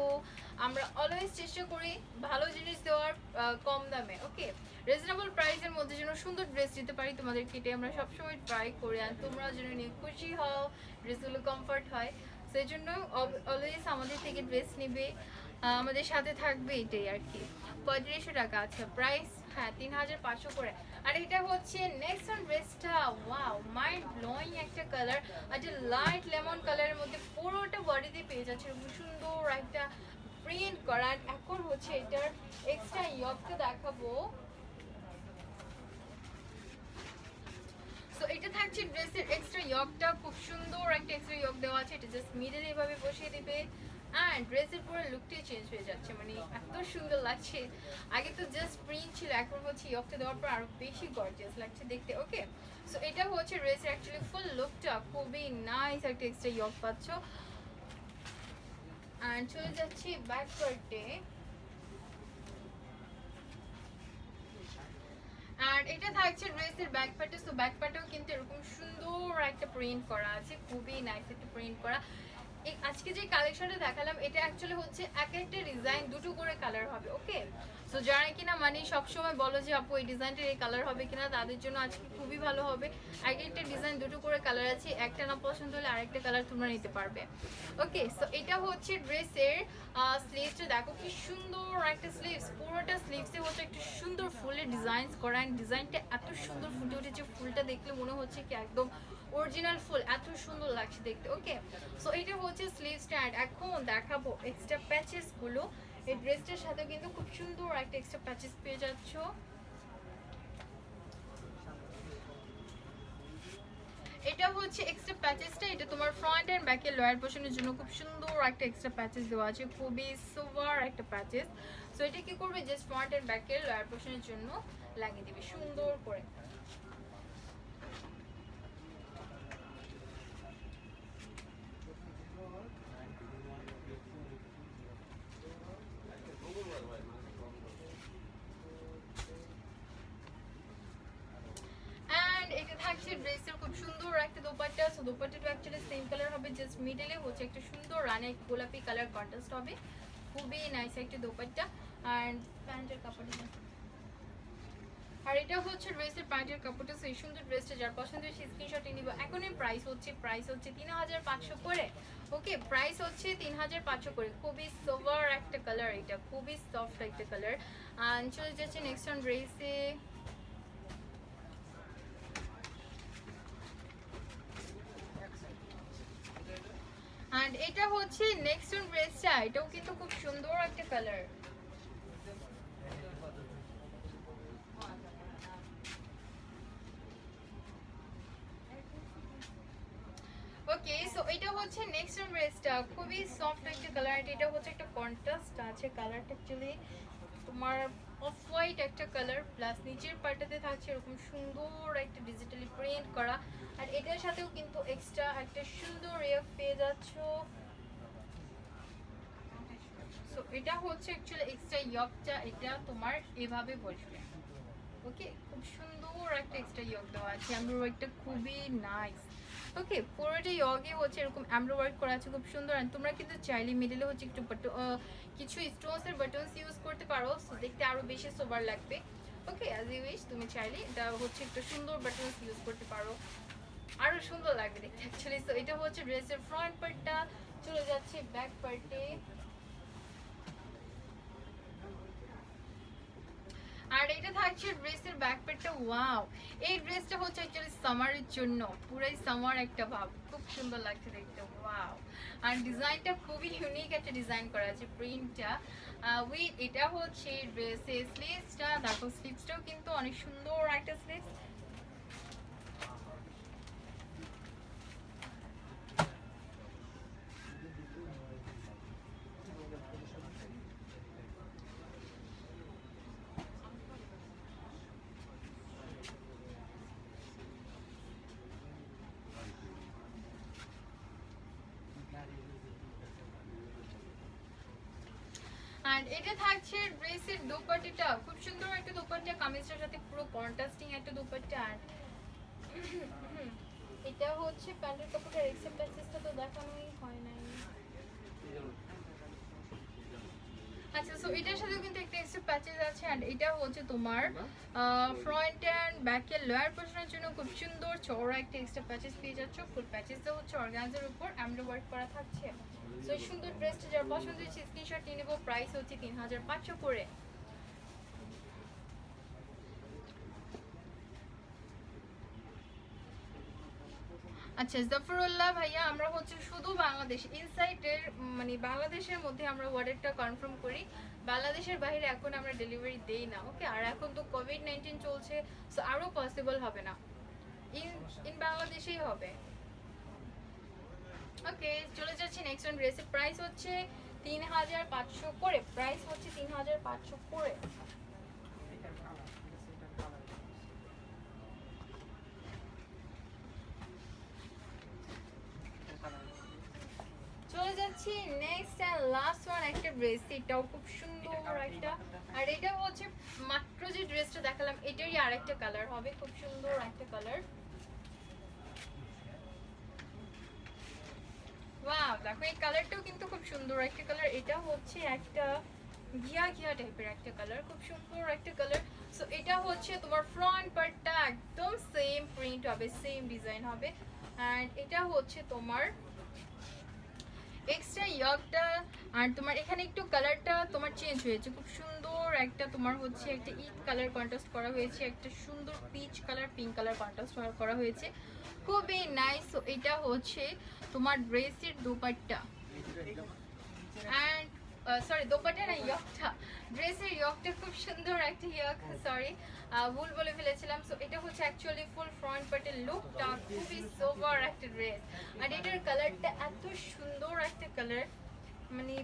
আমরা অলওয়েজ চেষ্টা করি ভালো জিনিস দেওয়ার কম দামে, ওকে রিজনেবল প্রাইসের মধ্যে যেন সুন্দর ড্রেস দিতে পারি তোমাদেরকে, এটাই আমরা সবসময় ট্রাই করি। আর তোমরা যেন নিয়ে খুশি হও, ড্রেসগুলো কমফর্ট হয়, সেই জন্য অলওয়েজ আমাদের থেকে ড্রেস নেবে, আমাদের সাথে থাকবে, এটাই আর কি। 3500 টাকা। আচ্ছা প্রাইস, হ্যাঁ 3500 করে। আর এটা হচ্ছে নেক্সট ওয়ান ড্রেসটা। ওয়াও, মাইন্ড ব্লোয়িং একটা কালার, একটা লাইট লেমন কালারের মধ্যে পুরোটা বডিতে পেয়ে যাচ্ছে খুব সুন্দর একটা প্রিন্ট করা। এখন হচ্ছে এটার এক্সট্রা ইয়কটা দেখাবো। সো এটা থাকছে ড্রেসের এক্সট্রা ইয়কটা, খুব সুন্দর একটা এক্সট্রা ইয়ক দেওয়া আছে। এটা জাস্ট মিডল এভাবে বসিয়ে দিবে অ্যান্ড ড্রেসের পুরো লুকটাই চেঞ্জ হয়ে যাচ্ছে, মানে এত সুন্দর লাগছে। আগে তো জাস্ট প্রিন্ট ছিল, এখন হচ্ছে ইয়কটা দেওয়ার পর আরো বেশি গর্জিয়াস লাগছে দেখতে, ওকে। সো এটা হচ্ছে ড্রেসের অ্যাকচুয়ালি ফুল লুকটা, খুবই নাইস একটা এক্সট্রা ইয়ক পাচ্ছ। অ্যান্ড চলে যাচ্ছি ব্যাক পার্টে। আর এটা থাকছে ড্রেসের ব্যাক পার্টে। সো ব্যাক পার্টেও কিন্তু এরকম সুন্দর একটা প্রিন্ট করা আছে, খুবই নাইস একটা প্রিন্ট করা। আজকে যে কালেকশনটা দেখালাম এটা অ্যাকচুয়ালি হচ্ছে এক একটা ডিজাইন দুটো করে কালার হবে, ওকে। সো যারা কিনা মানে সবসময় বলো যে আপু এই ডিজাইনটার এই কালার হবে কিনা, তাদের জন্য আজকে খুবই ভালো হবে। এক একটা ডিজাইন দুটো করে কালার আছে, একটা না পছন্দ হলে আরেকটা কালার তোমরা নিতে পারবে, ওকে। সো এটা হচ্ছে ড্রেসের স্লিভসটা, দেখো কি সুন্দর একটা স্লিভস, পুরোটা স্লিভসে হচ্ছে একটা সুন্দর ফুলের ডিজাইন করা। ডিজাইনটা এত সুন্দর ফুটে উঠেছে, ফুলটা দেখলে মনে হচ্ছে কি একদম অরিজিনাল ফুল, এত সুন্দর লাগছে দেখতে, ওকে। সো এটা হচ্ছে স্লিভ স্ট্যান্ড। এখন দেখাবো এক্সট্রা প্যাচেস গুলো। এই ড্রেসটার সাথে কিন্তু খুব সুন্দর একটা এক্সট্রা প্যাচেস পেয়ে যাচ্ছ। এটা হচ্ছে এক্সট্রা প্যাচেসটা, এটা তোমার ফ্রন্ট এন্ড ব্যাকের লোয়ার পোর্শনের জন্য খুব সুন্দর একটা এক্সট্রা প্যাচেস দেওয়া আছে, খুবই সোভার একটা প্যাচেস। সো এটা কি করবে, জাস্ট ফ্রন্ট এন্ড ব্যাকের লোয়ার পোর্শনের জন্য লাগিয়ে দিবে সুন্দর করে। ড্রেসের খুব সুন্দর একটা দোপাট্টা। সো দোপাট্টাটা অ্যাকচুয়ালি সেম কালার হবে, জাস্ট মিডলে হচ্ছে একটা সুন্দর রানে গোলাপি কালার কন্ট্রাস্ট হবে, খুবই নাইস একটা দোপাট্টা। আর প্যান্টের কাপড়টা, আর এটা হচ্ছে ড্রেসের প্যান্টের কাপড়টা। সেই সুন্দর ড্রেসটা যার পছন্দ হয় সেই স্ক্রিনশটে নিব। এখন এর প্রাইস হচ্ছে 3500 করে, ওকে। প্রাইস হচ্ছে 3500 করে, খুবই সোভার একটা কালার, এটা খুবই সফট একটা কালার। আর চলে যাচ্ছে নেক্সট অন ড্রেসে। আর এটা হচ্ছে নেক্সট অন ড্রেসটা, এটাও কিন্তু খুব সুন্দর একটা কালার। ওকে, সো এটা হচ্ছে নেক্সট অন ড্রেসটা, খুবই সফট একটা কালার। এটা হচ্ছে একটা কন্ট্রাস্ট আছে কালারটা, অ্যাকচুয়ালি তোমার অফ হোয়াইট একটা কালার, প্লাস নিচের পার্টটাতে থাকছে এরকম সুন্দর একটা ডিজিটালি প্রিন্ট করা। আর এটার সাথেও কিন্তু এক্সট্রা একটা সুন্দর রেপ পেয়ে যাচ্ছ। সো এটা হচ্ছে অ্যাকচুয়ালি এক্সট্রা ইয়কটা, এটা তোমার এভাবে বসবে, ওকে, খুব সুন্দর একটা এক্সট্রা ইয়ক দেওয়া আছে, এমব্রয়ডারিটা খুবই নাইস। ওকে, পুরোটা ইয়গে হচ্ছে এরকম এমব্রয়ডারি করা আছে খুব সুন্দর। আর তোমরা কিন্তু চাইলে মিডলে হচ্ছে একটু কিছু স্টোনসের বাটনস ইউজ করতে পারো, সো দেখতে আরো বেশি সোবার লাগবে। ওকে, অ্যাজ ইউ উইশ, তুমি চাইলে এটা হচ্ছে একটু সুন্দর বাটনস ইউজ করতে পারো, আরো সুন্দর লাগবে দেখতে অ্যাকচুয়ালি। সো এটা হচ্ছে ড্রেসের ফ্রন্ট পার্টটা। চলে যাচ্ছে ব্যাক পার্টে। আর এটা থাকছে ড্রেসের ব্যাক পার্টটা। ওয়াও, এই ড্রেসটা হচ্ছে অ্যাকচুয়ালি সামারের জন্য, পুরাই সামার একটা ভাব, খুব সুন্দর লাগছে দেখতে। ওয়াও, আর ডিজাইনটা খুবই ইউনিক একটা ডিজাইন করা আছে, প্রিন্টটা উইথ এটা হচ্ছে ড্রেসের স্লিভসটা, তারপর স্লিভসটাও কিন্তু অনেক সুন্দর একটা স্লিভস। আর এটা থাকছে ড্রেসের দোপাট্টাটা, খুব সুন্দর একটা দোপাট্টা, কামিজটার সাথে পুরো কন্ট্রাস্টিং একটা দোপাট্টা। আর এটা হচ্ছে প্যান্টের কাপড়ের এক্সেপ্ট প্যাচেসটা তো দেখানোই হয় নাই। আচ্ছা, সো এটার সাথেও কিন্তু একটা এক্সট্রা প্যাচেস আছে। আর এটা হচ্ছে তোমার ফ্রন্ট অ্যান্ড ব্যাকের লোয়ার পোর্শনের জন্য খুব সুন্দর চওড়া একটা এক্সট্রা প্যাচেস পেয়ে যাচ্ছ। ফুল প্যাচেসটা হচ্ছে অর্গানজার উপর এমব্রয়ডারি ওয়ার্ক করা থাকছে। সো এই সুন্দর ড্রেসটা যার পছন্দ হচ্ছে স্ক্রিনশট নিয়ে নেব। প্রাইস হচ্ছে 3500 করে। আচ্ছা জাফরুল্লাহ ভাইয়া, আমরা হচ্ছে শুধু বাংলাদেশ ইনসাইডের মানে বাংলাদেশের মধ্যে আমরা অর্ডারটা কনফার্ম করি, বাংলাদেশের বাইরে এখন আমরা ডেলিভারি দেই না। ওকে, আর এখন তো কোভিড-19 চলছে, সো আরও পসিবল হবে না, ইন বাংলাদেশেই হবে। ওকে, চলে যাচ্ছি নেক্সট ওয়ান। ড্রেসের প্রাইস হচ্ছে 3500 করে, প্রাইস হচ্ছে 3500 করে। এটার কালার ঠিক আছে, এটার কালার চলে যাচ্ছি নেক্সট এন্ড লাস্ট ওয়ান, একটা ড্রেস, এটাও খুব সুন্দর একটা। আর এটা হচ্ছে মাত্র যে ড্রেসটা দেখালাম এটারই আরেকটা কালার হবে, খুব সুন্দর একটা কালার। ওয়াও, দেখো এই কালারটাও কিন্তু খুব সুন্দর একটা কালার। এটা হচ্ছে একটা ঘিয়া ঘিয়া টাইপের একটা কালার, খুব সুন্দর একটা কালার। সো এটা হচ্ছে তোমার ফ্রন্ট পার্টটা একদম সেম প্রিন্ট হবে, সেম ডিজাইন হবে। অ্যান্ড এটা হচ্ছে তোমার এক্সট্রা ইয়কটা। আর তোমার এখানে একটু কালারটা তোমার চেঞ্জ হয়েছে, খুব সুন্দর একটা তোমার হচ্ছে একটা ইট কালার কন্ট্রাস্ট করা হয়েছে, একটা সুন্দর peach colour pink colour contrast করা হয়েছে, খুবই নাইস। সো এটা হচ্ছে তোমার ড্রেসের দোপাট্টা অ্যান্ড সরি দোপাট্টা না, ইয়কটা, ড্রেসের ইয়কটা খুব সুন্দর একটা ইয়ক, সরি ভুল বলে ফেলেছিলাম। সো এটা হচ্ছে অ্যাকচুয়ালি ফুল ফ্রন্ট পার্টের লুকটা, খুবই সোবার একটা ড্রেস। আর এটার কালারটা এত সুন্দর একটা কালার, মানে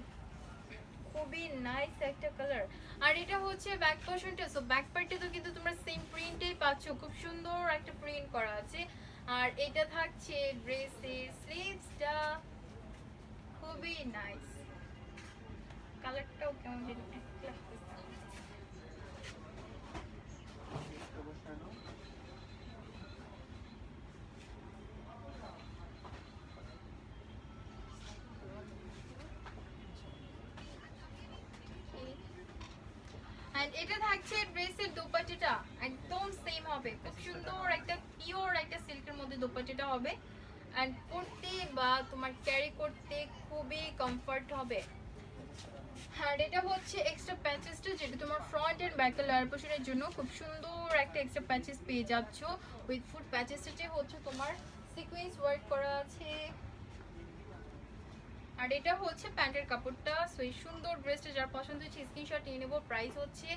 খুবই নাইস একটা কালার। আর এটা হচ্ছে ব্যাক পোর্শনটা, সো ব্যাক পার্টে তো কিন্তু তোমরা সেম প্রিন্টেই পাচ্ছ, খুব সুন্দর একটা প্রিন্ট করা আছে। আর এটা থাকছে ড্রেসের স্লিভসটা, খুবই নাইস, কালারটাও কেমন জানি একটা লাগতেছে। And এটা থাকছে ড্রেসের দোপাট্টাটা একদম সেম হবে, খুব সুন্দর একটা পিওর একটা সিল্কের মধ্যে দোপাট্টাটা হবে। এন্ড পরতে বা তোমার ক্যারি করতে খুবই কমফর্ট হবে। আর এটা হচ্ছে এক্সট্রা প্যাচেসটা, যেটা তোমার ফ্রন্ট এন্ড ব্যাক লোয়ার পোর্শনের জন্য খুব সুন্দর একটা এক্সট্রা প্যাচেস পেয়ে যাচ্ছ। উইথ ফুড প্যাচেসটা হচ্ছে তোমার সিকোয়েন্স ওয়ার্ক করা আছে। আর এটা হচ্ছে প্যান্টের কাপড়টা। সো এই সুন্দর ড্রেসটা যার পছন্দ হচ্ছে স্ক্রিনশট নিয়ে নেবো। প্রাইস হচ্ছে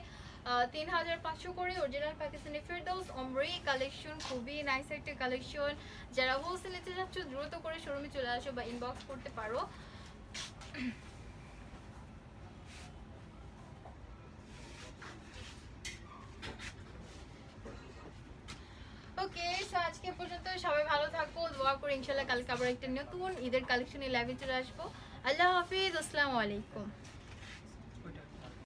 3500 করে। অরিজিনাল পাকিস্তানি ফেরদৌস অমরি কালেকশন, খুবই নাইস একটা কালেকশন। যারা হোলসেল নিতে যাচ্ছ দ্রুত করে শোরুমে চলে আসো বা ইনবক্স করতে পারো। ওকে, সো আজকে পর্যন্ত সবাই ভালো থাকো, দোয়া করে ইনশাল্লাহ কালকে আবার একটা নতুন ঈদের কালেকশনে লাইভে চলে আসবো। আল্লাহ হাফিজ, আসসালামু আলাইকুম।